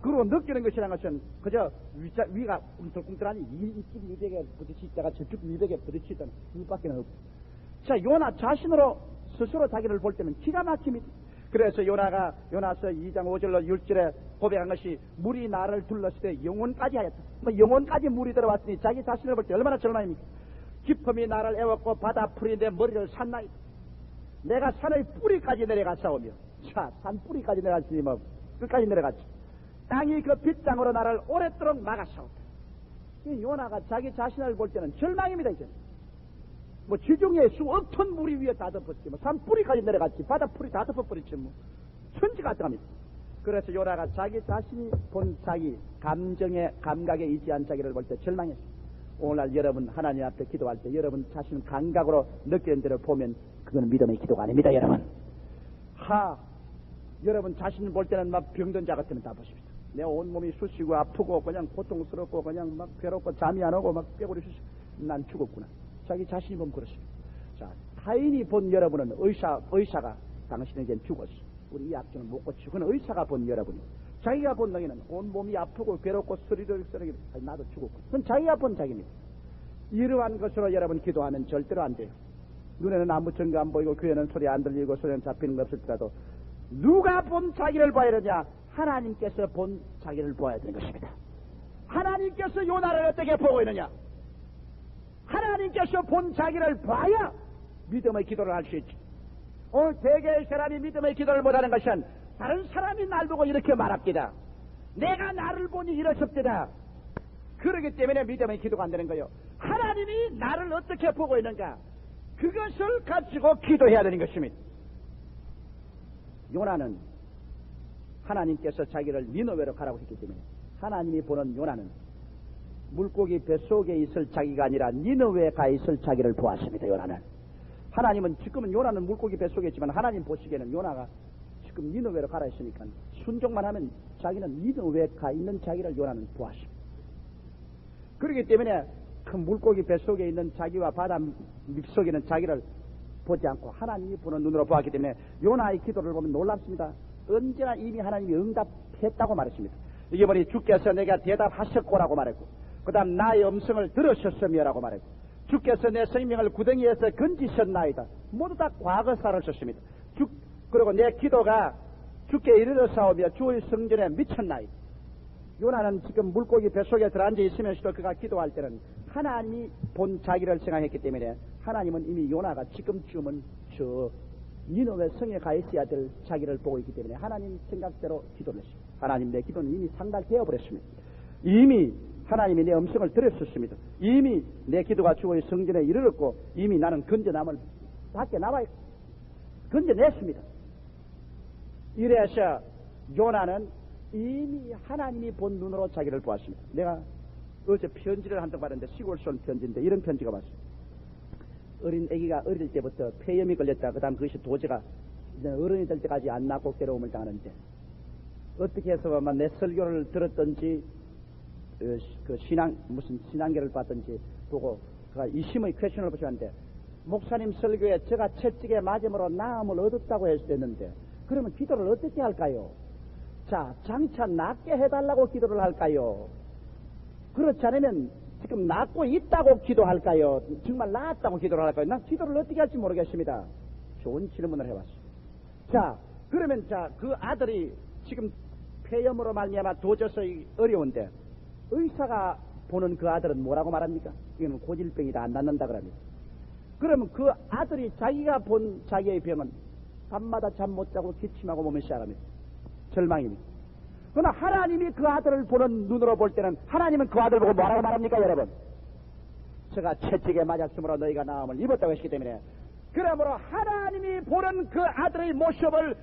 Speaker 1: 그리고 느끼는 것이라는 것은 그저 위가 꿈틀꿈틀하니 이쪽 위벽에 부딪히다가 저쪽 위벽에 부딪히던 그밖에 없고. 자, 요나 자신으로 스스로 자기를 볼 때는 기가 막힙니다. 그래서 요나서 2장 5절로 6절에 고백한 것이 물이 나를 둘렀을 때 영혼까지 하였다. 영혼까지 물이 들어왔으니 자기 자신을 볼 때 얼마나 절망입니까? 깊음이 나를 애웠고 바다 풀이 내 머리를 샀나이다. 내가 산의 뿌리까지 내려갔사오며, 자, 산 뿌리까지 내려갔으니 뭐 끝까지 내려갔지. 땅이 그 빗장으로 나를 오랫도록 막았사오다. 이 요나가 자기 자신을 볼 때는 절망입니다. 이제 뭐 지중해 수억 톤 물이 위에 다 덮었지, 뭐 산 뿌리까지 내려갔지, 바다 풀이 다 덮어버렸지, 뭐 천지가 떠갑니다. 그래서 요나가 자기 자신이 본 자기 감정의 감각에 의지한 자기를 볼 때 절망했습니다. 오늘날 여러분 하나님 앞에 기도할 때 여러분 자신 감각으로 느끼는 대로 보면 그건 믿음의 기도가 아닙니다. 여러분 자신을 볼 때는 막 병든 자 같으면 다 보십시오. 내 온몸이 쑤시고 아프고 그냥 고통스럽고 그냥 막 괴롭고 잠이 안 오고 막 꾀고리 쑤시고 난 죽었구나. 자기 자신이 보면 그렇습니다. 자, 타인이 본 여러분은 의사가 당신에겐 죽었어. 우리 이 약증은 못 고치고, 그건 의사가 본 여러분이. 자기가 본 너희는 온몸이 아프고 괴롭고 쓰리르르 나도 죽었고, 그건 자기가 본 자기입니다. 이러한 것으로 여러분 기도하면 절대로 안 돼요. 눈에는 아무 증거 안 보이고 귀에는 소리 안 들리고 소리는 잡히는 거 없을지라도 누가 본 자기를 봐야 되냐? 하나님께서 본 자기를 보아야 되는 것입니다. 하나님께서 요나를 어떻게 보고 있느냐? 하나님께서 본 자기를 봐야 믿음의 기도를 할 수 있지. 오늘 대개의 사람이 믿음의 기도를 못하는 것은 다른 사람이 날 보고 이렇게 말합니다. 내가 나를 보니 이러셨더라. 그러기 때문에 믿음의 기도가 안 되는 거예요. 하나님이 나를 어떻게 보고 있는가, 그것을 가지고 기도해야 되는 것입니다. 요나는 하나님께서 자기를 니느웨로 가라고 했기 때문에 하나님이 보는 요나는 물고기 뱃속에 있을 자기가 아니라 니느웨에 가 있을 자기를 보았습니다. 요나는. 하나님은 지금은 요나는 물고기 뱃속에 있지만 하나님 보시기에는 요나가 지금 니느웨로 가라 했으니까 순종만 하면 자기는 니느웨에 가 있는 자기를 요나는 보았습니다. 그렇기 때문에 그 물고기 뱃속에 있는 자기와 바다 밑속에 있는 자기를 보지 않고 하나님이 보는 눈으로 보았기 때문에 요나의 기도를 보면 놀랍습니다. 언제나 이미 하나님이 응답했다고 말했습니다. 이게 뭐니, 주께서 내가 대답하셨고라고 말했고, 그 다음 나의 음성을 들으셨으며라고 말했고, 주께서 내 생명을 구덩이에서 건지셨나이다. 모두 다 과거사를 썼습니다. 그리고 내 기도가 주께 이르렀사오며 주의 성전에 미쳤나이다. 요나는 지금 물고기 뱃속에 들어앉아 있으면서도 그가 기도할 때는 하나님이 본 자기를 생각했기 때문에 하나님은 이미 요나가 지금쯤은 저 니느웨 성에 가 있어야 될 자기를 보고 있기 때문에 하나님 생각대로 기도를 했습니다. 하나님, 내 기도는 이미 상달되어 버렸습니다. 이미 하나님이 내 음성을 들었었습니다. 이미 내 기도가 주의 성전에 이르렀고 이미 나는 건져남을 밖에 나와 건져냈습니다. 이래서 요나는 이미 하나님이 본 눈으로 자기를 보았습니다. 내가 어제 편지를 한 통 받았는데 시골서 온 편지인데 이런 편지가 왔습니다. 어린 아기가 어릴 때부터 폐렴이 걸렸다. 그 다음 그것이 도저가 이제 어른이 될 때까지 안 낫고 괴로움을 당하는데 어떻게 해서만 내 설교를 들었던지 그 무슨 신앙계를 봤던지 보고 그가 이심의 퀘션을 보셨는데, 목사님 설교에 제가 채찍에 맞음으로 나음을 얻었다고 했는데 그러면 기도를 어떻게 할까요? 자, 장차 낫게 해달라고 기도를 할까요? 그렇지 않으면 지금 낫고 있다고 기도할까요? 정말 나았다고 기도를 할까요? 난 기도를 어떻게 할지 모르겠습니다. 좋은 질문을 해봤어요. 자, 그러면 그 아들이 지금 폐렴으로 말미암아 도저서 어려운데 의사가 보는 그 아들은 뭐라고 말합니까? 이거는 고질병이다, 안 낫는다 그럽니다. 그러면 그 아들이 자기가 본 자기의 병은 밤마다 잠 못 자고 기침하고 몸을 시작합니다. 절망입니다. 그러나 하나님이 그 아들을 보는 눈으로 볼 때는 하나님은 그 아들을 보고 뭐라고 말합니까, 여러분? 제가 채찍에 맞았으므로 너희가 나음을 입었다고 했기 때문에, 그러므로 하나님이 보는 그 아들의 모습을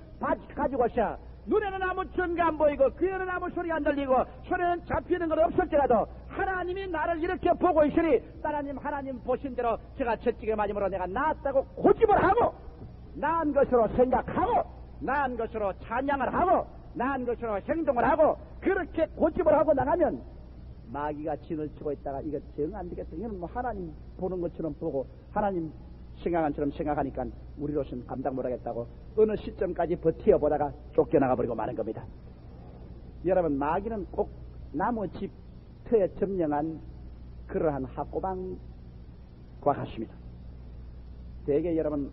Speaker 1: 가지고서 눈에는 아무 증거 안 보이고 귀에는 아무 소리 안 들리고 손에는 잡히는 건 없을지라도 하나님이 나를 이렇게 보고 있으니 하나님 보신 대로 제가 채찍에 맞음으로 내가 나았다고 고집을 하고 나은 것으로 생각하고 나은 것으로 찬양을 하고 나은 것으로 행동을 하고 그렇게 고집을 하고 나가면 마귀가 진을 치고 있다가 이거 정 안 되겠다. 이건 뭐 하나님 보는 것처럼 보고 하나님 생각한 처럼 생각하니까 우리로서는 감당 못하겠다고 어느 시점까지 버티어보다가 쫓겨나가 버리고 마는 겁니다. 여러분, 마귀는 꼭 나무 집 터에 점령한 그러한 학고방과 같습니다. 대개 여러분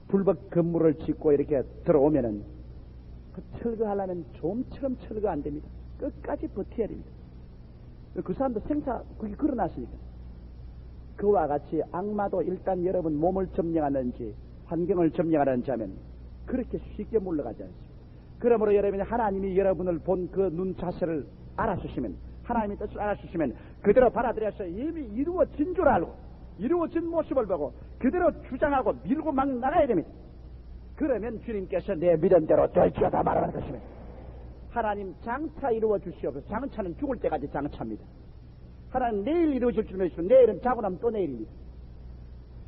Speaker 1: 불법 건물을 짓고 이렇게 들어오면은 그 철거하려면 좀처럼 철거 안 됩니다. 끝까지 버텨야 됩니다. 그 사람도 그게 그러놨으니까. 그와 같이 악마도 일단 여러분 몸을 점령하는지 환경을 점령하는지 하면 그렇게 쉽게 물러가지 않습니다. 그러므로 여러분이 하나님이 여러분을 본 그 눈 자세를 알아주시면, 하나님의 뜻을 알아주시면 그대로 받아들여서 이미 이루어진 줄 알고 이루어진 모습을 보고 그대로 주장하고 밀고 막 나가야 됩니다. 그러면 주님께서 내 믿음대로 될지어다 말하는 것입니다. 하나님 장차 이루어 주시옵소서. 장차는 죽을 때까지 장차입니다. 하나님 내일 이루어질 줄 믿으시면 내일은 자고 나면 또 내일입니다.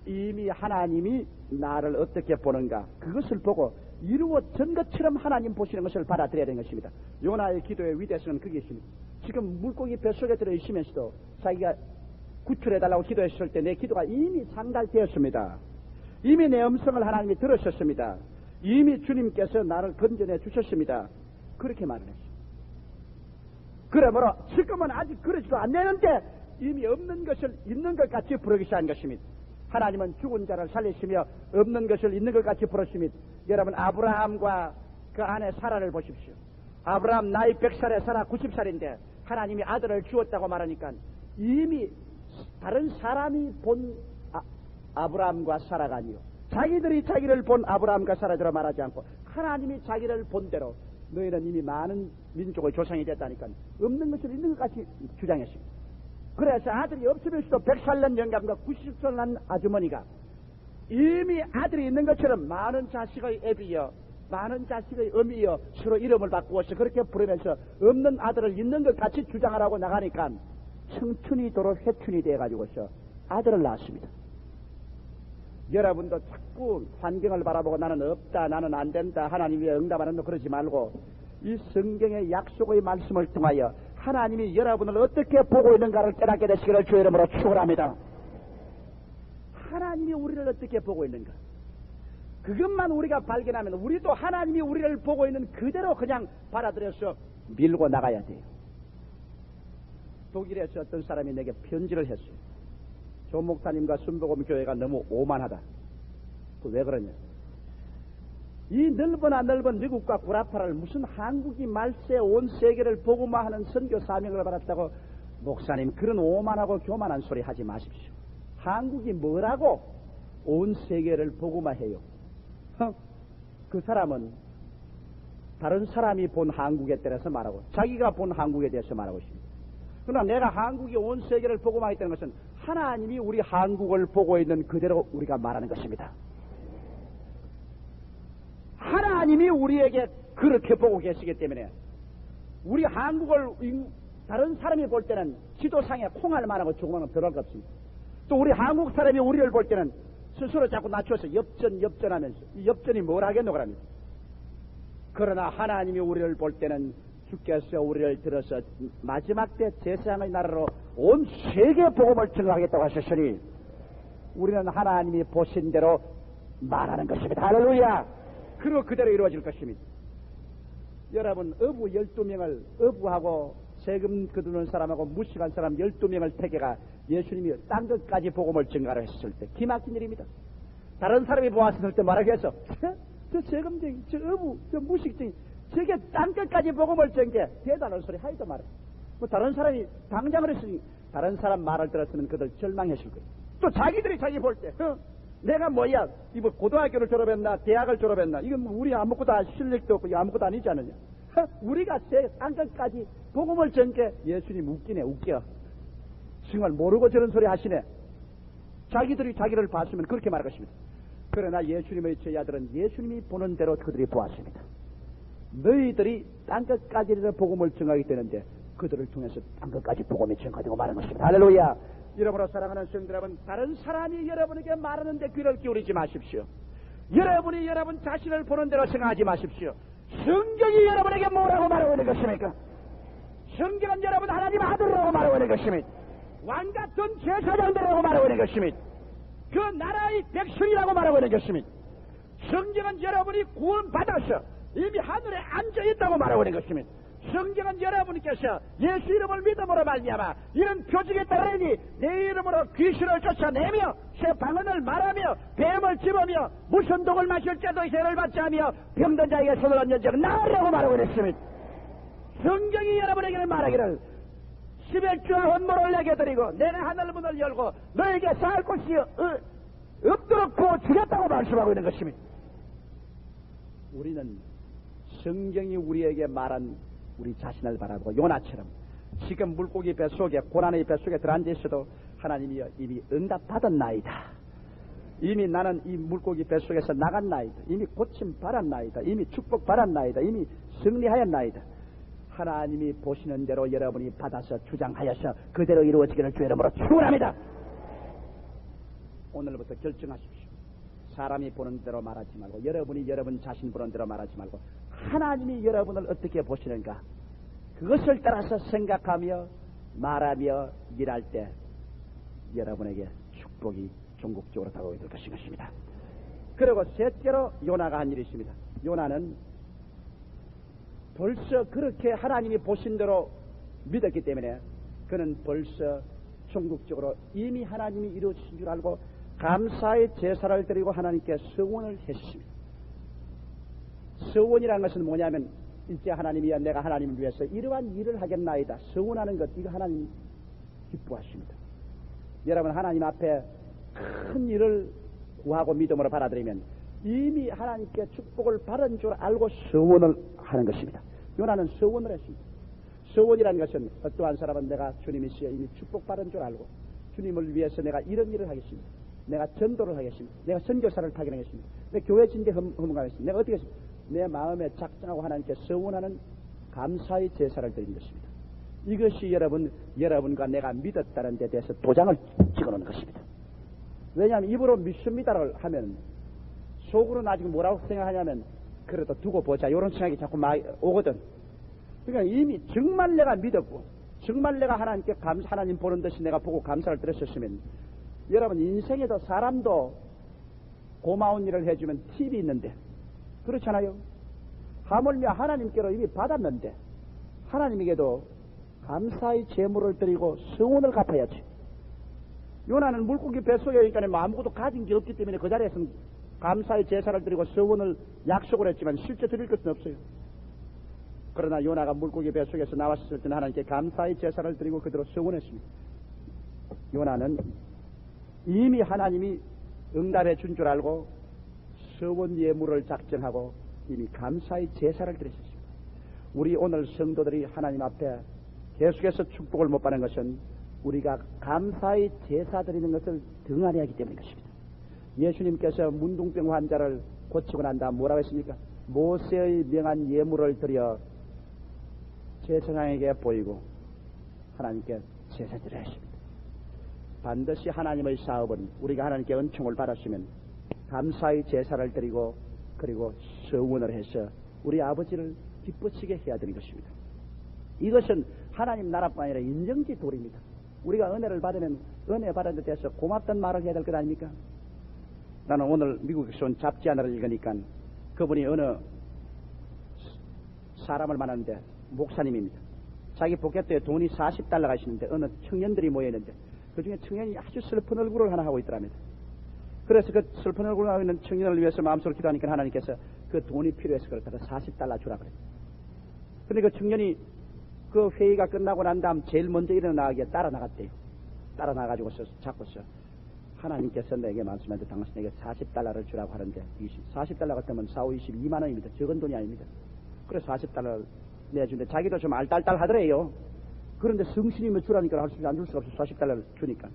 Speaker 1: 이미 하나님이 나를 어떻게 보는가 그것을 보고 이루어진 것처럼 하나님 보시는 것을 받아들여야 되는 것입니다. 요나의 기도의 위대성은 그게 있습니다. 지금 물고기 뱃속에 들어있으면서도 자기가 구출해달라고 기도했을 때 내 기도가 이미 상달되었습니다. 이미 내 음성을 하나님이 들으셨습니다. 이미 주님께서 나를 건져내 주셨습니다. 그렇게 말을 했어요. 그러므로 지금은 아직 그러지도 않는데 이미 없는 것을 있는 것 같이 부르기 시작한 것입니다. 하나님은 죽은 자를 살리시며 없는 것을 있는 것 같이 부르십니다. 여러분, 아브라함과 그 아내 사라를 보십시오. 아브라함 나이 100살에 사라 90살인데 하나님이 아들을 주었다고 말하니까 이미 다른 사람이 본 아브라함과 사라가 아니요, 자기들이 자기를 본 아브라함과 사라대로 말하지 않고 하나님이 자기를 본 대로 너희는 이미 많은 민족의 조상이 됐다니까 없는 것을 있는 것 같이 주장했습니다. 그래서 아들이 없으면서도 100살 난 영감과 90살 난 아주머니가 이미 아들이 있는 것처럼 많은 자식의 애비여 많은 자식의 어미여 서로 이름을 바꾸어서 그렇게 부르면서 없는 아들을 있는 것 같이 주장하라고 나가니까 청춘이 도로 회춘이 돼가지고서 아들을 낳았습니다. 여러분도 자꾸 환경을 바라보고 나는 없다 나는 안 된다 하나님이 응답하는 너 그러지 말고 이 성경의 약속의 말씀을 통하여 하나님이 여러분을 어떻게 보고 있는가를 깨닫게 되시기를 주의 이름으로 축원합니다. 하나님이 우리를 어떻게 보고 있는가 그것만 우리가 발견하면 우리도 하나님이 우리를 보고 있는 그대로 그냥 받아들여서 밀고 나가야 돼요. 독일에서 어떤 사람이 내게 편지를 했어요. 조 목사님과 순복음 교회가 너무 오만하다. 왜 그러냐? 이 넓은 미국과 구라파를 무슨 한국이 말세 온 세계를 복음화하는 선교 사명을 받았다고 목사님 그런 오만하고 교만한 소리 하지 마십시오. 한국이 뭐라고 온 세계를 복음화해요? 그 사람은 다른 사람이 본 한국에 따라서 말하고 자기가 본 한국에 대해서 말하고 있습니다. 그러나 내가 한국이 온 세계를 복음화했다는 것은 하나님이 우리 한국을 보고 있는 그대로 우리가 말하는 것입니다. 하나님이 우리에게 그렇게 보고 계시기 때문에 우리 한국을 다른 사람이 볼 때는 지도상에 콩알만하고 조그마한 거 별할 거 없습니다. 또 우리 한국 사람이 우리를 볼 때는 스스로 자꾸 낮춰서 엽전하면서 이 엽전이 뭘 하겠노 그럽니다. 그러나 하나님이 우리를 볼 때는 주께서 우리를 들어서 마지막 때 제사장의 나라로 온 세계 복음을 증거하겠다고 하셨으니 우리는 하나님이 보신 대로 말하는 것입니다. 할렐루야. 그리고 그대로 이루어질 것입니다. 여러분 어부 12명을 어부하고 세금 거두는 사람하고 무식한 사람 12명을 택해가 예수님이 딴 것까지 복음을 증가를 했을 때 기막힌 일입니다. 다른 사람이 보았을 때 말하겠어. 저 세금쟁이, 저 어부, 저 무식쟁이 저게 딴 것까지 복음을 전개 대단한 소리 하이도 말해. 뭐 다른 사람이 당장을 했으니 다른 사람 말을 들었으면 그들 절망했을 거예요. 또 자기들이 자기 볼 때 내가 뭐야 이거 고등학교를 졸업했나 대학을 졸업했나 이건 우리 아무것도 실력도 없고 아무것도 아니지 않느냐. 우리가 딴 것까지 복음을 전개 예수님 웃기네 웃겨. 정말 모르고 저런 소리 하시네. 자기들이 자기를 봤으면 그렇게 말할 것입니다. 그러나 예수님의 제자들은 예수님이 보는 대로 그들이 보았습니다. 너희들이 딴 것까지를 복음을 증하게 되는데 그들을 통해서 딴 것까지 복음이 증가되고 말하는 것입니다. 할렐루야. 여러분으로 사랑하는 성도 여러분, 다른 사람이 여러분에게 말하는데 귀를 기울이지 마십시오. 여러분이 여러분 자신을 보는 대로 생각하지 마십시오. 성경이 여러분에게 뭐라고 말하고 있는 것입니까? 성경은 여러분 하나님 아들이라고 말하고 있는 것입니다. 왕 같은 제사장들이라고 말하고 있는 것입니다. 그 나라의 백성이라고 말하고 있는 것입니다. 성경은 여러분이 구원받아서 이미 하늘에 앉아있다고 말하고 있는 것입니다. 성경은 여러분께서 예수 이름을 믿음으로 말미암아 이런 표징에 따르니 내 이름으로 귀신을 쫓아내며 새 방언을 말하며 뱀을 집으며 무슨 독을 마실 때도 죄를 받지 하며 병든 자에게 손을 얹는 자가 나으라고 말하고 있습니다. 성경이 여러분에게는 말하기를 11주와 헌물을 내게 드리고 내가 하늘문을 열고 너에게 살 곳이 없도록 부어주겠다고 말씀하고 있는 것입니다. 우리는 성경이 우리에게 말한 우리 자신을 바라보고 요나처럼 지금 물고기 뱃속에 고난의 뱃속에 들어앉아 있어도 하나님이 이미 응답받은 나이다. 이미 나는 이 물고기 뱃속에서 나간 나이다. 이미 고침 받은 나이다. 이미 축복 받은 나이다. 이미 승리하였 나이다. 하나님이 보시는 대로 여러분이 받아서 주장하여서 그대로 이루어지기를 주의 이름으로 축원합니다. 오늘부터 결정하십시오. 사람이 보는 대로 말하지 말고 여러분이 여러분 자신 보는 대로 말하지 말고 하나님이 여러분을 어떻게 보시는가 그것을 따라서 생각하며 말하며 일할 때 여러분에게 축복이 종국적으로 다가오게 될 것입니다. 그리고 셋째로 요나가 한 일이 있습니다. 요나는 벌써 그렇게 하나님이 보신 대로 믿었기 때문에 그는 벌써 종국적으로 이미 하나님이 이루어진 줄 알고 감사의 제사를 드리고 하나님께 서원을 했습니다. 서원이라는 것은 뭐냐면 이제 하나님이여 내가 하나님을 위해서 이러한 일을 하겠나이다. 서원하는 것 이거 하나님 기뻐하십니다. 여러분 하나님 앞에 큰 일을 구하고 믿음으로 받아들이면 이미 하나님께 축복을 받은 줄 알고 서원을 하는 것입니다. 요나는 서원을 했습니다. 서원이라는 것은 어떠한 사람은 내가 주님이 시에 이미 축복받은 줄 알고 주님을 위해서 내가 이런 일을 하겠습니다. 내가 전도를 하겠습니다. 내가 선교사를 파견하겠습니다. 내 교회 진대 허물하겠습니다. 내가 어떻게 하겠습니다. 내 마음에 작정하고 하나님께 서원하는 감사의 제사를 드리는 것입니다. 이것이 여러분과 내가 믿었다는 데 대해서 도장을 찍어놓는 것입니다. 왜냐하면 입으로 믿습니다를 하면 속으로는 아직 뭐라고 생각하냐면 그래도 두고 보자 이런 생각이 자꾸 오거든. 그러니까 이미 정말 내가 믿었고 정말 내가 하나님께 하나님 보는 듯이 내가 보고 감사를 드렸었으면 여러분 인생에도 사람도 고마운 일을 해주면 팁이 있는데 그렇잖아요. 하물며 하나님께로 이미 받았는데 하나님에게도 감사의 제물을 드리고 성원을 갚아야지. 요나는 물고기 뱃속에 있으니까 뭐 아무것도 가진 게 없기 때문에 그 자리에서는 감사의 제사를 드리고 서원을 약속을 했지만 실제 드릴 것은 없어요. 그러나 요나가 물고기 뱃속에서 나왔을 때는 하나님께 감사의 제사를 드리고 그대로 서원했습니다. 요나는 이미 하나님이 응답해 준 줄 알고 서원 예물을 작정하고 이미 감사의 제사를 드렸습니다. 우리 오늘 성도들이 하나님 앞에 계속해서 축복을 못 받는 것은 우리가 감사의 제사 드리는 것을 등한히 하기 때문인 것입니다. 예수님께서 문둥병 환자를 고치고 난 다음 뭐라고 했습니까? 모세의 명한 예물을 드려 제사장에게 보이고 하나님께 제사 드려야 했습니다. 반드시 하나님의 사업은 우리가 하나님께 은총을 받았으면 감사의 제사를 드리고 그리고 서원을 해서 우리 아버지를 기쁘시게 해야 되는 것입니다. 이것은 하나님 나라뿐 아니라 인정지 도리입니다. 우리가 은혜를 받으면 은혜 받은 데 대해서 고맙다는 말을 해야 될 것 아닙니까? 나는 오늘 미국에서 온 잡지 하나를 읽으니까 그분이 어느 사람을 만났는데 목사님입니다. 자기 포켓에 돈이 $40가 있는데 어느 청년들이 모여있는데 그 중에 청년이 아주 슬픈 얼굴을 하나 하고 있더랍니다. 그래서 그 슬픈 얼굴을 하고 있는 청년을 위해서 마음속으로 기도하니까 하나님께서 그 돈이 필요해서 그걸 갖다 $40 주라 그래요. 근데 그 청년이 그 회의가 끝나고 난 다음 제일 먼저 일어나기에 따라 나갔대요. 따라 나가지고서 자꾸서 하나님께서 내게 말씀하는데 당신에게 $40를 주라고 하는데 40달러 같으면 4, 5, 22만 원입니다. 적은 돈이 아닙니다. 그래서 $40를 내주는데 자기도 좀 알딸딸 하더래요. 그런데 성신이면 주라니까 할 수 안 줄 수가 없어. $40를 주니까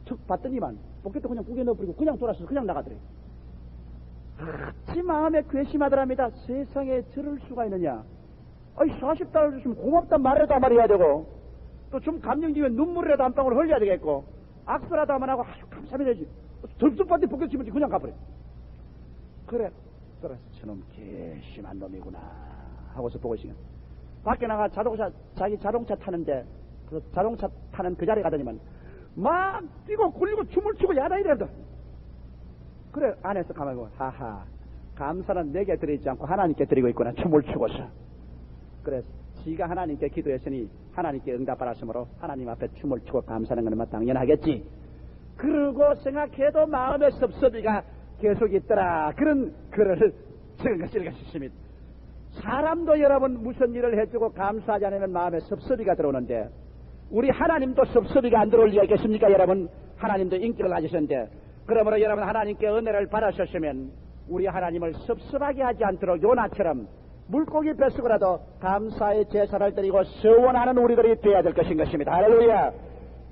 Speaker 1: 툭 봤더니만 포켓에 그냥 구겨 넣어버리고 그냥 돌아서 그냥 나가더래요. 지 마음에 괘씸하더랍니다. 세상에 저럴 수가 있느냐. 아니 $40 주시면 고맙단 말이라도 말해야 되고 또 좀 감정지면 눈물이라도 한 방울 흘려야 되겠고 악수라도 한번 하고 아주 감사합니다 되지. 덜썩반데 포켓 집어지 그냥 가버려. 그래 그래서 저놈 괘씸한 놈이구나 하고서 보고 있으면 밖에 나가 자기 자동차 타는데 그 자동차 타는 그 자리에 가더니만 막 뛰고 굴리고 춤을 추고 야단이라도. 그래 안에서 가만히 보고 하하 감사는 내게 드리지 않고 하나님께 드리고 있구나 춤을 추고서. 그래서 지가 하나님께 기도했으니 하나님께 응답받았으므로 하나님 앞에 춤을 추고 감사하는 것은 당연하겠지. 그러고 생각해도 마음의 섭섭이가 계속 있더라. 그런 글을 적은 것을 읽으셨습니다. 사람도 여러분 무슨 일을 해주고 감사하지 않으면 마음에 섭섭이가 들어오는데 우리 하나님도 섭섭이가 안 들어올 리가 있겠습니까? 여러분 하나님도 인격을 가지셨는데 그러므로 여러분 하나님께 은혜를 받으셨으면 우리 하나님을 섭섭하게 하지 않도록 요나처럼 물고기 뱃속이라도 감사의 제사를 드리고 서원하는 우리들이 되어야 될 것인 것입니다. 할렐루야.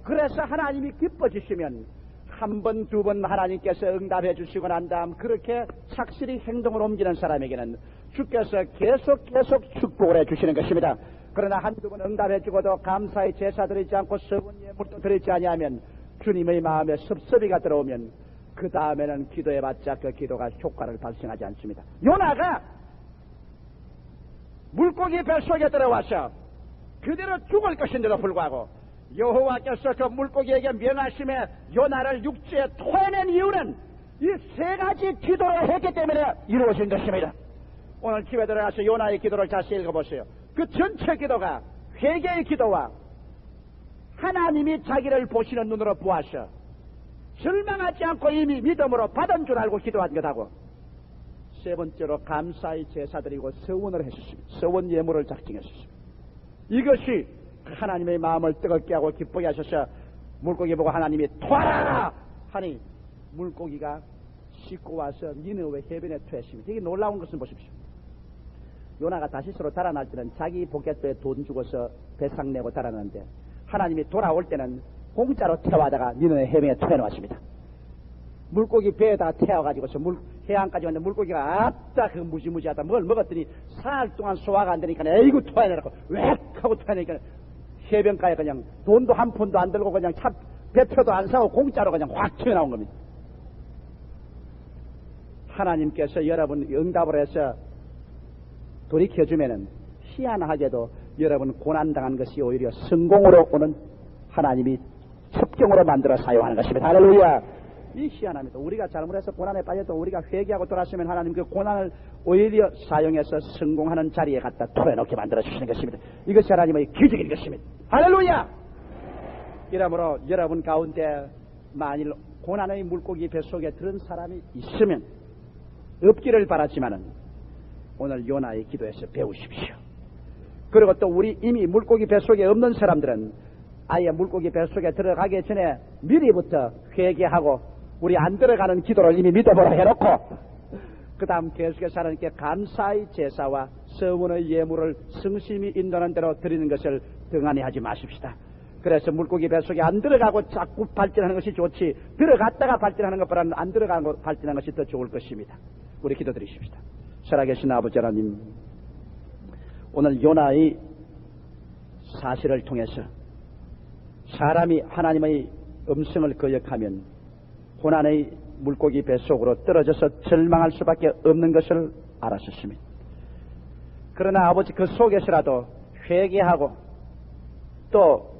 Speaker 1: 그래서 하나님이 기뻐지시면 한 번, 두 번 하나님께서 응답해 주시고 난 다음 그렇게 착실히 행동을 옮기는 사람에게는 주께서 계속 축복을 해 주시는 것입니다. 그러나 한두 번 응답해 주고도 감사의 제사 드리지 않고 서원 예물도 드리지 아니하면 주님의 마음에 섭섭이가 들어오면 그 다음에는 기도해봤자 그 기도가 효과를 발생하지 않습니다. 요나가 물고기 뱃속에 들어와서 그대로 죽을 것인데도 불구하고 여호와께서 그 물고기에게 명하심에 요나를 육지에 토해낸 이유는 이 세 가지 기도를 했기 때문에 이루어진 것입니다. 오늘 집에 들어가서 요나의 기도를 다시 읽어보세요. 그 전체 기도가 회개의 기도와 하나님이 자기를 보시는 눈으로 보아서 절망하지 않고 이미 믿음으로 받은 줄 알고 기도한 것하고 세 번째로 감사의 제사드리고 서원을 했습니다. 서원 예물을 작정했습니다. 이것이 하나님의 마음을 뜨겁게 하고 기쁘게 하셔서 물고기 보고 하나님이 토하라 하니 물고기가 싣고 와서 니느웨 해변에 퇴했습니다. 이게 놀라운 것은 보십시오. 요나가 다시스로 달아날 때는 자기 포켓도에 돈 주고서 배상 내고 달아났는데 하나님이 돌아올 때는 공짜로 태워다가 니느웨 해변에 퇴해놓았습니다. 물고기 배에다가 태워가지고서 해안까지 왔는데 물고기가 아따 그 무지무지하다 뭘 먹었더니 사흘 동안 소화가 안 되니까 에이구 토해내라고 웩 하고 토해내니까 해변가에 그냥 돈도 한 푼도 안 들고 그냥 배표도 안 사고 공짜로 그냥 확 튀어나온 겁니다. 하나님께서 여러분 응답을 해서 돌이켜주면은 희한하게도 여러분 고난당한 것이 오히려 성공으로 오는 하나님이 첩경으로 만들어 사용하는 것입니다. 할렐루야. 이 희한합니다. 우리가 잘못해서 고난에 빠져도 우리가 회개하고 돌아서면 하나님 그 고난을 오히려 사용해서 성공하는 자리에 갖다 토해놓게 만들어 주시는 것입니다. 이것이 하나님의 기적인 것입니다. 할렐루야. 이러므로 여러분 가운데 만일 고난의 물고기 뱃속에 들은 사람이 있으면 없기를 바라지만은 오늘 요나의 기도에서 배우십시오. 그리고 또 우리 이미 물고기 뱃속에 없는 사람들은 아예 물고기 뱃속에 들어가기 전에 미리부터 회개하고 우리 안 들어가는 기도를 이미 믿어보라 해놓고 그 다음 계속해서 하나님께 감사의 제사와 서원의 예물을 성심이 인도하는 대로 드리는 것을 등한히 하지 마십시다. 그래서 물고기 뱃속에 안 들어가고 자꾸 발전하는 것이 좋지 들어갔다가 발전하는 것보다는 안 들어가고 발전하는 것이 더 좋을 것입니다. 우리 기도드리십시다. 살아계신 아버지 하나님, 오늘 요나의 사실을 통해서 사람이 하나님의 음성을 거역하면 고난의 물고기 뱃속으로 떨어져서 절망할 수밖에 없는 것을 알았었습니다. 그러나 아버지 그 속에서라도 회개하고 또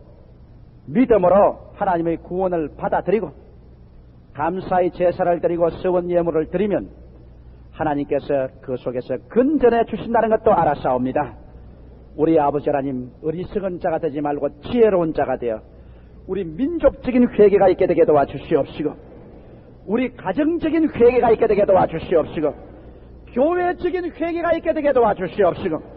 Speaker 1: 믿음으로 하나님의 구원을 받아들이고 감사의 제사를 드리고 서원 예물을 드리면 하나님께서 그 속에서 근전해 주신다는 것도 알아사옵니다. 우리 아버지 하나님, 어리석은 자가 되지 말고 지혜로운 자가 되어 우리 민족적인 회개가 있게 되게 도와주시옵시고 우리 가정적인 회개가 있게 되게 도와주시옵시고 교회적인 회개가 있게 되게 도와주시옵시고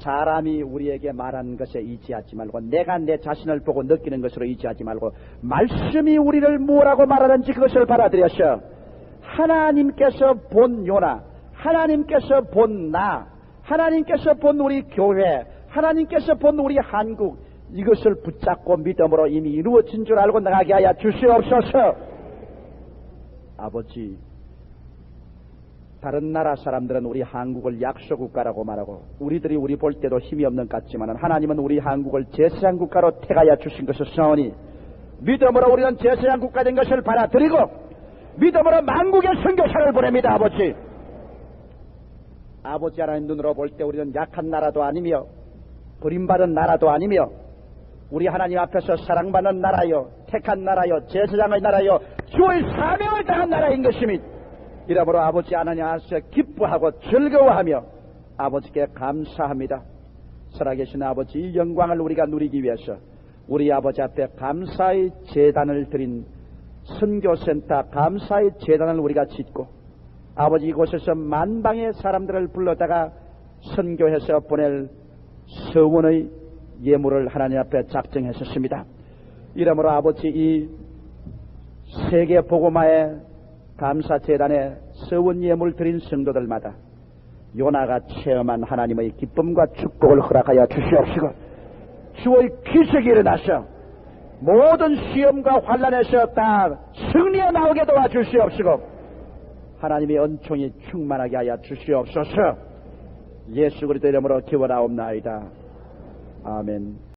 Speaker 1: 사람이 우리에게 말하는 것에 의지하지 말고 내가 내 자신을 보고 느끼는 것으로 의지하지 말고 말씀이 우리를 뭐라고 말하는지 그것을 받아들여서 하나님께서 본 요나, 하나님께서 본 나, 하나님께서 본 우리 교회, 하나님께서 본 우리 한국 이것을 붙잡고 믿음으로 이미 이루어진 줄 알고 나가게 하여 주시옵소서. 아버지, 다른 나라 사람들은 우리 한국을 약소국가라고 말하고 우리들이 우리 볼 때도 힘이 없는 것 같지만 하나님은 우리 한국을 제사장 국가로 택하여 주신 것을 사오니 믿음으로 우리는 제사장 국가 된 것을 받아들이고 믿음으로 만국의 선교사를 보냅니다. 아버지, 아버지 하나님 눈으로 볼 때 우리는 약한 나라도 아니며 버림받은 나라도 아니며 우리 하나님 앞에서 사랑받는 나라요, 택한 나라요, 제사장의 나라요, 주의 사명을 당한 나라인 것입니다. 이러므로 아버지 하나님 앞에서 기뻐하고 즐거워하며 아버지께 감사합니다. 살아계신 아버지, 이 영광을 우리가 누리기 위해서 우리 아버지 앞에 감사의 제단을 드린 선교센터 감사의 제단을 우리가 짓고 아버지 이곳에서 만방의 사람들을 불러다가 선교해서 보낼 서원의 예물을 하나님 앞에 작정했었습니다. 이러므로 아버지 이 세계 복음화의 감사 제단에 서원 예물 드린 성도들마다 요나가 체험한 하나님의 기쁨과 축복을 허락하여 주시옵시고 주의 기적이 일어나서 모든 시험과 환난에서 다 승리해 나오게 도와주시옵시고 하나님의 은총이 충만하게 하여 주시옵소서. 예수 그리스도 이름으로 기원하옵나이다. 아멘.